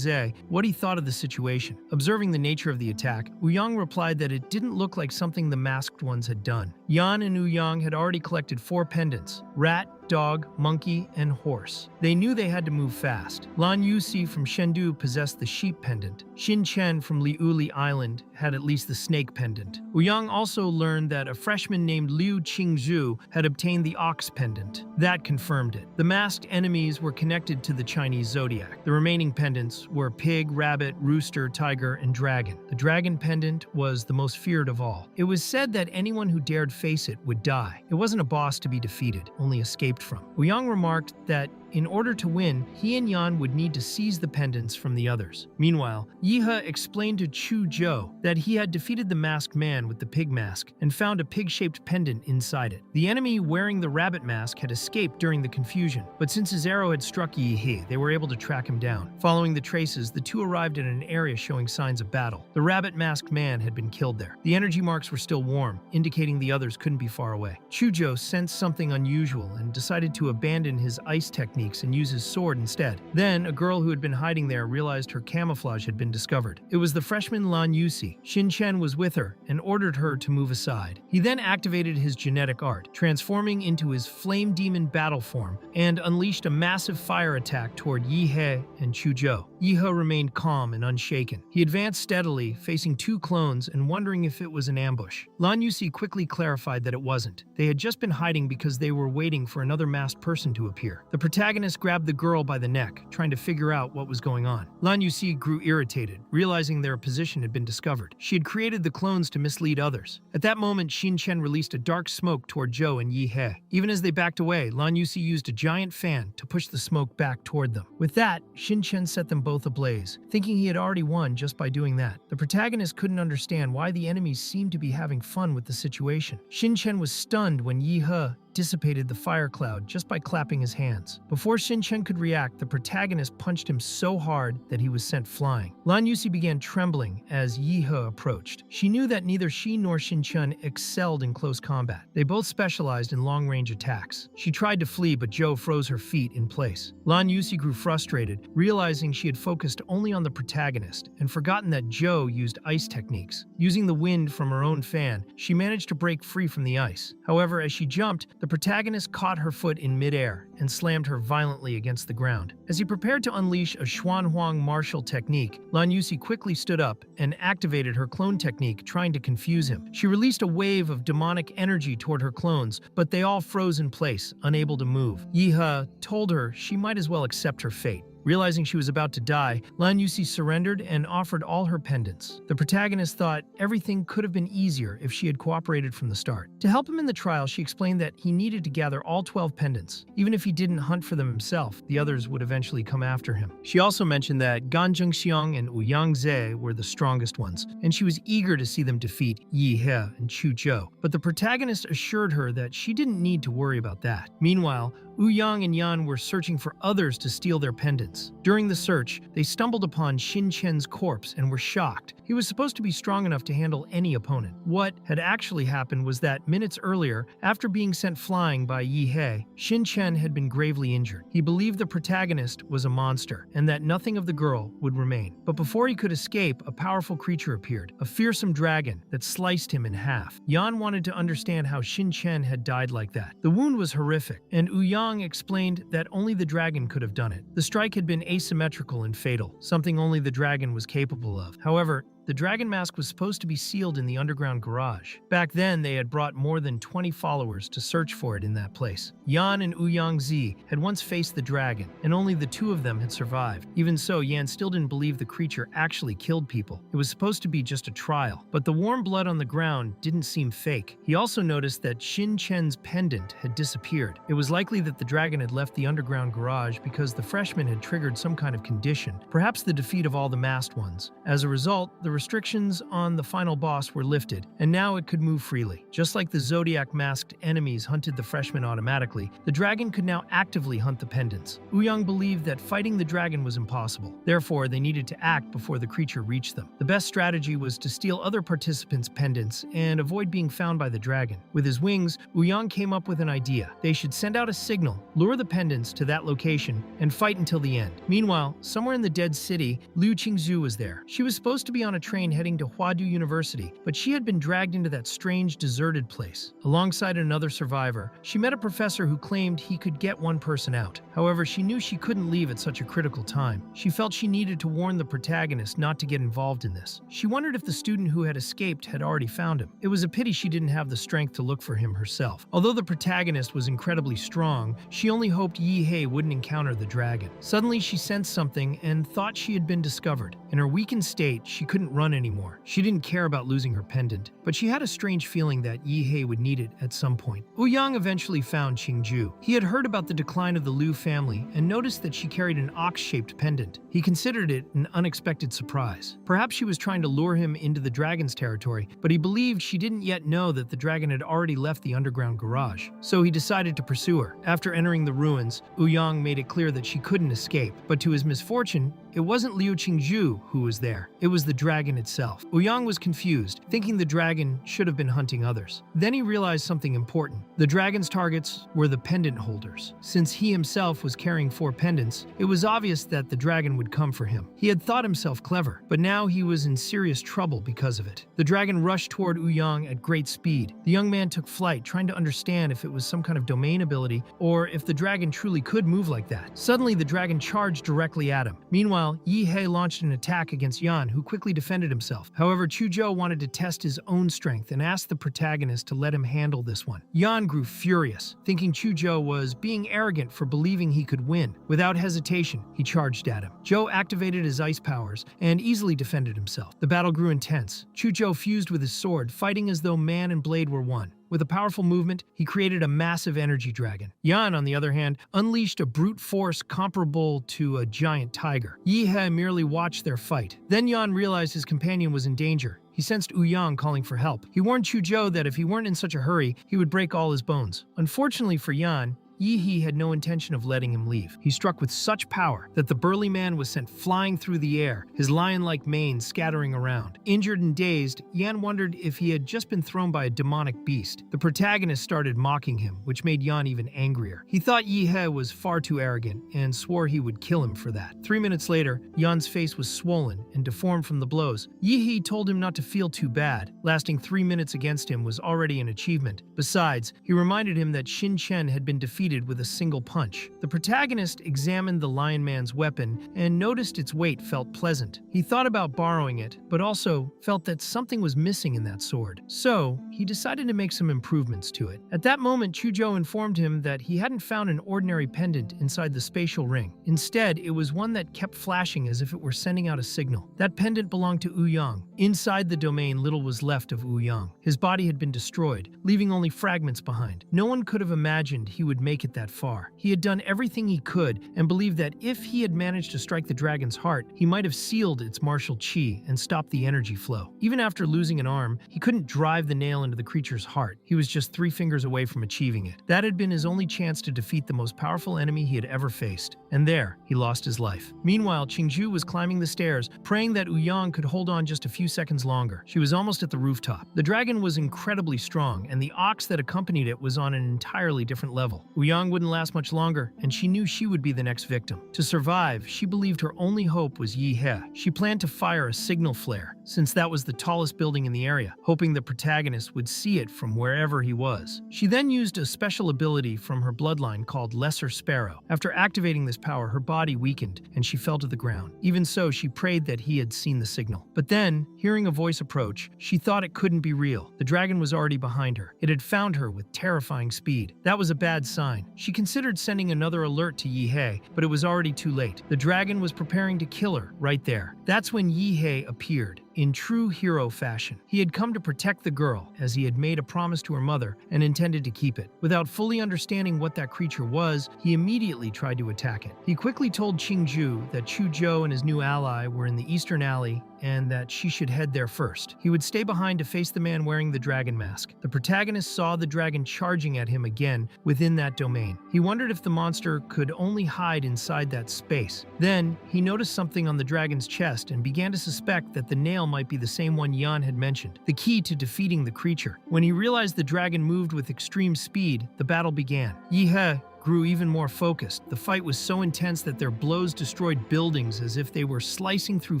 Speaker 1: what he thought of the situation. Observing the nature of the attack, Ouyang replied that it didn't look like something the masked ones had done. Yan and Ouyang had already collected 4 pendants: rat, dog, monkey, and horse. They knew they had to move fast. Lan Yusi from Chengdu possessed the sheep pendant. Xin Chen from Liuli Island had at least the snake pendant. Ouyang also learned that a freshman named Liu Qingzhu had obtained the ox pendant. That confirmed it. The masked enemies were connected to the Chinese zodiac. The remaining pendants were pig, rabbit, rooster, tiger, and dragon. The dragon pendant was the most feared of all. It was said that anyone who dared face it would die. It wasn't a boss to be defeated, only escaped from. Ouyang remarked that in order to win, he and Yan would need to seize the pendants from the others. Meanwhile, Yeihe explained to Chu Zhou that he had defeated the masked man with the pig mask and found a pig-shaped pendant inside it. The enemy wearing the rabbit mask had escaped during the confusion, but since his arrow had struck Yeihe, they were able to track him down. Following the traces, the two arrived at an area showing signs of battle. The rabbit-masked man had been killed there. The energy marks were still warm, indicating the others couldn't be far away. Chu Zhou sensed something unusual and decided to abandon his ice techniques and use his sword instead. Then, a girl who had been hiding there realized her camouflage had been discovered. It was the freshman Lan Yusi. Xin Chen was with her and ordered her to move aside. He then activated his genetic art, transforming into his flame demon battle form, and unleashed a massive fire attack toward Yeihe and Chu Zhou. Yeihe remained calm and unshaken. He advanced steadily, facing 2 clones and wondering if it was an ambush. Lan Yusi quickly clarified that it wasn't. They had just been hiding because they were waiting for another masked person to appear. The protagonist grabbed the girl by the neck, trying to figure out what was going on. Lan Yusi grew irritated, realizing their position had been discovered. She had created the clones to mislead others. At that moment, Xin Chen released a dark smoke toward Zhou and Yeihe. Even as they backed away, Lan Yusi used a giant fan to push the smoke back toward them. With that, Xin Chen set them both ablaze, thinking he had already won just by doing that. The protagonist couldn't understand why the enemies seemed to be having fun with the situation. Xin Chen was stunned when Yeihe dissipated the fire cloud just by clapping his hands. Before Xin Chen could react, the protagonist punched him so hard that he was sent flying. Lan Yusi began trembling as Yeihe approached. She knew that neither she nor Xin Chen excelled in close combat. They both specialized in long-range attacks. She tried to flee, but Zhou froze her feet in place. Lan Yusi grew frustrated, realizing she had focused only on the protagonist and forgotten that Zhou used ice techniques. Using the wind from her own fan, she managed to break free from the ice. However, as she jumped, the protagonist caught her foot in midair and slammed her violently against the ground. As he prepared to unleash a Xuanhuang martial technique, Lan Yusi quickly stood up and activated her clone technique, trying to confuse him. She released a wave of demonic energy toward her clones, but they all froze in place, unable to move. Yeihe told her she might as well accept her fate. Realizing she was about to die, Lan Yusi surrendered and offered all her pendants. The protagonist thought everything could have been easier if she had cooperated from the start. To help him in the trial, she explained that he needed to gather all 12 pendants. Even if he didn't hunt for them himself, the others would eventually come after him. She also mentioned that Gan Zhengxiang and Ouyang were the strongest ones, and she was eager to see them defeat Yeihe and Chu Zhou. But the protagonist assured her that she didn't need to worry about that. Meanwhile, Ouyang and Yan were searching for others to steal their pendants. During the search, they stumbled upon Xin Chen's corpse and were shocked. He was supposed to be strong enough to handle any opponent. What had actually happened was that minutes earlier, after being sent flying by Yeihe, Xin Chen had been gravely injured. He believed the protagonist was a monster and that nothing of the girl would remain. But before he could escape, a powerful creature appeared, a fearsome dragon that sliced him in half. Yan wanted to understand how Xin Chen had died like that. The wound was horrific, and Ouyang explained that only the dragon could have done it. The strike had been asymmetrical and fatal, something only the dragon was capable of. However, the dragon mask was supposed to be sealed in the underground garage. Back then, they had brought more than 20 followers to search for it in that place. Yan and Ouyang had once faced the dragon, and only the 2 of them had survived. Even so, Yan still didn't believe the creature actually killed people. It was supposed to be just a trial, but the warm blood on the ground didn't seem fake. He also noticed that Xin Chen's pendant had disappeared. It was likely that the dragon had left the underground garage because the freshman had triggered some kind of condition, perhaps the defeat of all the masked ones. As a result, the restrictions on the final boss were lifted, and now it could move freely. Just like the Zodiac-masked enemies hunted the freshman automatically, the dragon could now actively hunt the pendants. Ouyang believed that fighting the dragon was impossible. Therefore, they needed to act before the creature reached them. The best strategy was to steal other participants' pendants and avoid being found by the dragon. With his wings, Ouyang came up with an idea. They should send out a signal, lure the pendants to that location, and fight until the end. Meanwhile, somewhere in the dead city, Liu Qingzhu was there. She was supposed to be on a train heading to Huadu University, but she had been dragged into that strange, deserted place. Alongside another survivor, she met a professor who claimed he could get one person out. However, she knew she couldn't leave at such a critical time. She felt she needed to warn the protagonist not to get involved in this. She wondered if the student who had escaped had already found him. It was a pity she didn't have the strength to look for him herself. Although the protagonist was incredibly strong, she only hoped Yeihe wouldn't encounter the dragon. Suddenly, she sensed something and thought she had been discovered. In her weakened state, she couldn't run anymore. She didn't care about losing her pendant, but she had a strange feeling that Yeihe would need it at some point. Ouyang eventually found Qingzhu. He had heard about the decline of the Liu family and noticed that she carried an ox-shaped pendant. He considered it an unexpected surprise. Perhaps she was trying to lure him into the dragon's territory, but he believed she didn't yet know that the dragon had already left the underground garage. So he decided to pursue her. After entering the ruins, Ouyang made it clear that she couldn't escape, but to his misfortune, it wasn't Liu Qingzhu who was there. It was the dragon itself. Ouyang was confused, thinking the dragon should have been hunting others. Then he realized something important. The dragon's targets were the pendant holders. Since he himself was carrying 4 pendants, it was obvious that the dragon would come for him. He had thought himself clever, but now he was in serious trouble because of it. The dragon rushed toward Ouyang at great speed. The young man took flight, trying to understand if it was some kind of domain ability or if the dragon truly could move like that. Suddenly, the dragon charged directly at him. Meanwhile, Yeihe launched an attack against Yan, who quickly defended himself. However, Quzhou wanted to test his own strength and asked the protagonist to let him handle this one. Yan grew furious, thinking Quzhou was being arrogant for believing he could win. Without hesitation, he charged at him. Zhou activated his ice powers and easily defended himself. The battle grew intense. Quzhou fused with his sword, fighting as though man and blade were one. With a powerful movement, he created a massive energy dragon. Yan, on the other hand, unleashed a brute force comparable to a giant tiger. Yeihe merely watched their fight. Then Yan realized his companion was in danger. He sensed Ouyang calling for help. He warned Quzhou that if he weren't in such a hurry, he would break all his bones. Unfortunately for Yan, Yeihe had no intention of letting him leave. He struck with such power that the burly man was sent flying through the air, his lion-like mane scattering around. Injured and dazed, Yan wondered if he had just been thrown by a demonic beast. The protagonist started mocking him, which made Yan even angrier. He thought Yeihe was far too arrogant and swore he would kill him for that. 3 minutes later, Yan's face was swollen and deformed from the blows. Yeihe told him not to feel too bad. Lasting 3 minutes against him was already an achievement. Besides, he reminded him that Xin Chen had been defeated with a single punch. The protagonist examined the Lion Man's weapon and noticed its weight felt pleasant. He thought about borrowing it, but also felt that something was missing in that sword. So, he decided to make some improvements to it. At that moment, Quzhou informed him that he hadn't found an ordinary pendant inside the spatial ring. Instead, it was one that kept flashing as if it were sending out a signal. That pendant belonged to Ouyang. Inside the domain, little was left of Ouyang. His body had been destroyed, leaving only fragments behind. No one could have imagined he would make it that far. He had done everything he could and believed that if he had managed to strike the dragon's heart, he might have sealed its martial qi and stopped the energy flow. Even after losing an arm, he couldn't drive the nail into the creature's heart. He was just 3 fingers away from achieving it. That had been his only chance to defeat the most powerful enemy he had ever faced. And there, he lost his life. Meanwhile, Qingzhu was climbing the stairs, praying that Ouyang could hold on just a few seconds longer. She was almost at the rooftop. The dragon was incredibly strong, and the ox that accompanied it was on an entirely different level. Ouyang wouldn't last much longer, and she knew she would be the next victim. To survive, she believed her only hope was Yeihe. She planned to fire a signal flare, since that was the tallest building in the area, hoping the protagonist would see it from wherever he was. She then used a special ability from her bloodline called Lesser Sparrow. After activating this power, her body weakened, and she fell to the ground. Even so, she prayed that he had seen the signal. But then, hearing a voice approach, she thought it couldn't be real. The dragon was already behind her. It had found her with terrifying speed. That was a bad sign. She considered sending another alert to Yeihe, but it was already too late. The dragon was preparing to kill her right there. That's when Yeihe appeared. In true hero fashion, he had come to protect the girl, as he had made a promise to her mother and intended to keep it. Without fully understanding what that creature was, he immediately tried to attack it. He quickly told Qingzhu that Quzhou and his new ally were in the eastern alley and that she should head there first. He would stay behind to face the man wearing the dragon mask. The protagonist saw the dragon charging at him again within that domain. He wondered if the monster could only hide inside that space. Then, he noticed something on the dragon's chest and began to suspect that the nail might be the same one Yan had mentioned, the key to defeating the creature. When he realized the dragon moved with extreme speed, the battle began. Yeihe grew even more focused. The fight was so intense that their blows destroyed buildings as if they were slicing through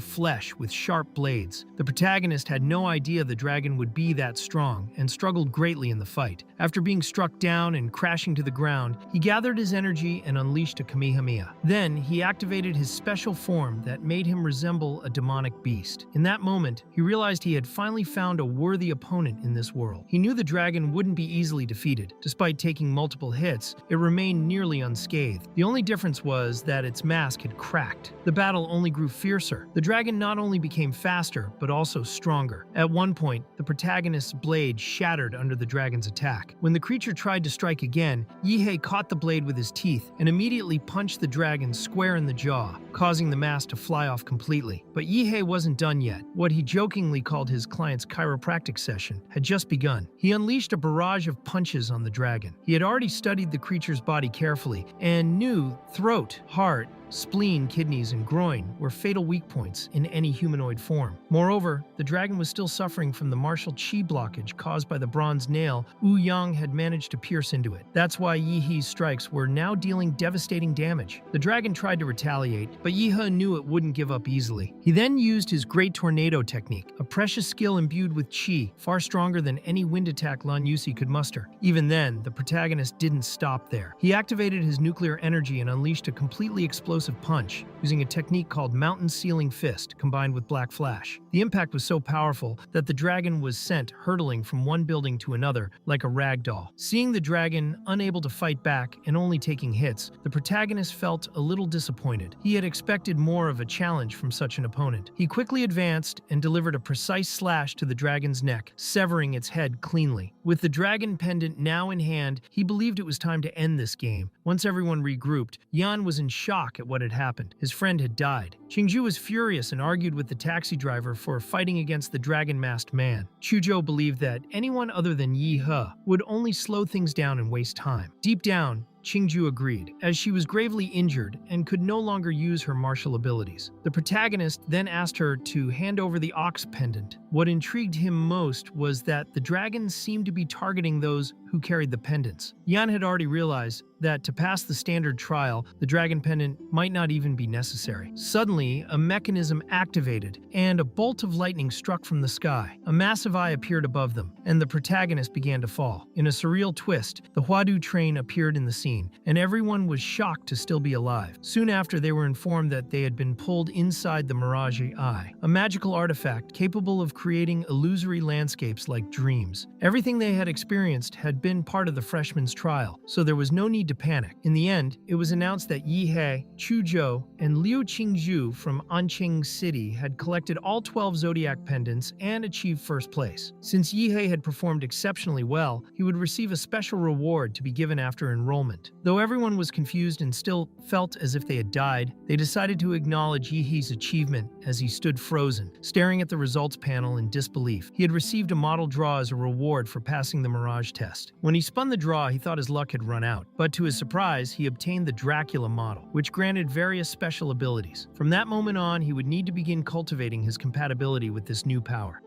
Speaker 1: flesh with sharp blades. The protagonist had no idea the dragon would be that strong and struggled greatly in the fight. After being struck down and crashing to the ground, he gathered his energy and unleashed a Kamehameha. Then, he activated his special form that made him resemble a demonic beast. In that moment, he realized he had finally found a worthy opponent in this world. He knew the dragon wouldn't be easily defeated. Despite taking multiple hits, it remained nearly unscathed. The only difference was that its mask had cracked. The battle only grew fiercer. The dragon not only became faster, but also stronger. At one point, the protagonist's blade shattered under the dragon's attack. When the creature tried to strike again, Yeihe caught the blade with his teeth and immediately punched the dragon square in the jaw, causing the mask to fly off completely. But Yeihe wasn't done yet. What he jokingly called his client's chiropractic session had just begun. He unleashed a barrage of punches on the dragon. He had already studied the creature's body carefully and knew throat, heart, spleen, kidneys, and groin were fatal weak points in any humanoid form. Moreover, the dragon was still suffering from the martial chi blockage caused by the bronze nail Yang had managed to pierce into it. That's why Yeihe's strikes were now dealing devastating damage. The dragon tried to retaliate, but Yeihe knew it wouldn't give up easily. He then used his Great Tornado technique, a precious skill imbued with chi, far stronger than any wind attack Lan Yusi could muster. Even then, the protagonist didn't stop there. He activated his nuclear energy and unleashed a completely explosive punch, using a technique called Mountain Sealing Fist combined with Black Flash. The impact was so powerful that the dragon was sent hurtling from one building to another like a rag doll. Seeing the dragon unable to fight back and only taking hits, the protagonist felt a little disappointed. He had expected more of a challenge from such an opponent. He quickly advanced and delivered a precise slash to the dragon's neck, severing its head cleanly. With the dragon pendant now in hand, he believed it was time to end this game. Once everyone regrouped, Yan was in shock at what had happened. His friend had died. Qingju was furious and argued with the taxi driver for fighting against the dragon-masked man. Chuzhou believed that anyone other than Yeihe would only slow things down and waste time. Deep down, Qingju agreed, as she was gravely injured and could no longer use her martial abilities. The protagonist then asked her to hand over the ox pendant. What intrigued him most was that the dragon seemed to be targeting those who carried the pendants. Yan had already realized that to pass the standard trial, the dragon pendant might not even be necessary. Suddenly, a mechanism activated, and a bolt of lightning struck from the sky. A massive eye appeared above them, and the protagonist began to fall. In a surreal twist, the Huadu train appeared in the scene, and everyone was shocked to still be alive. Soon after, they were informed that they had been pulled inside the Mirage Eye, a magical artifact capable of creating illusory landscapes like dreams. Everything they had experienced had been part of the freshman's trial, so there was no need to panic. In the end, it was announced that Yeihe, Chuzhou, and Liu Qingzhu from Anqing City had collected all 12 zodiac pendants and achieved first place. Since Yeihe had performed exceptionally well, he would receive a special reward to be given after enrollment. Though everyone was confused and still felt as if they had died, they decided to acknowledge Yeihe's achievement as he stood frozen, staring at the results panel in disbelief. He had received a model draw as a reward for passing the Mirage test. When he spun the draw, he thought his luck had run out, but to his surprise, he obtained the Dracula model, which granted various special abilities. From that moment on, he would need to begin cultivating his compatibility with this new power.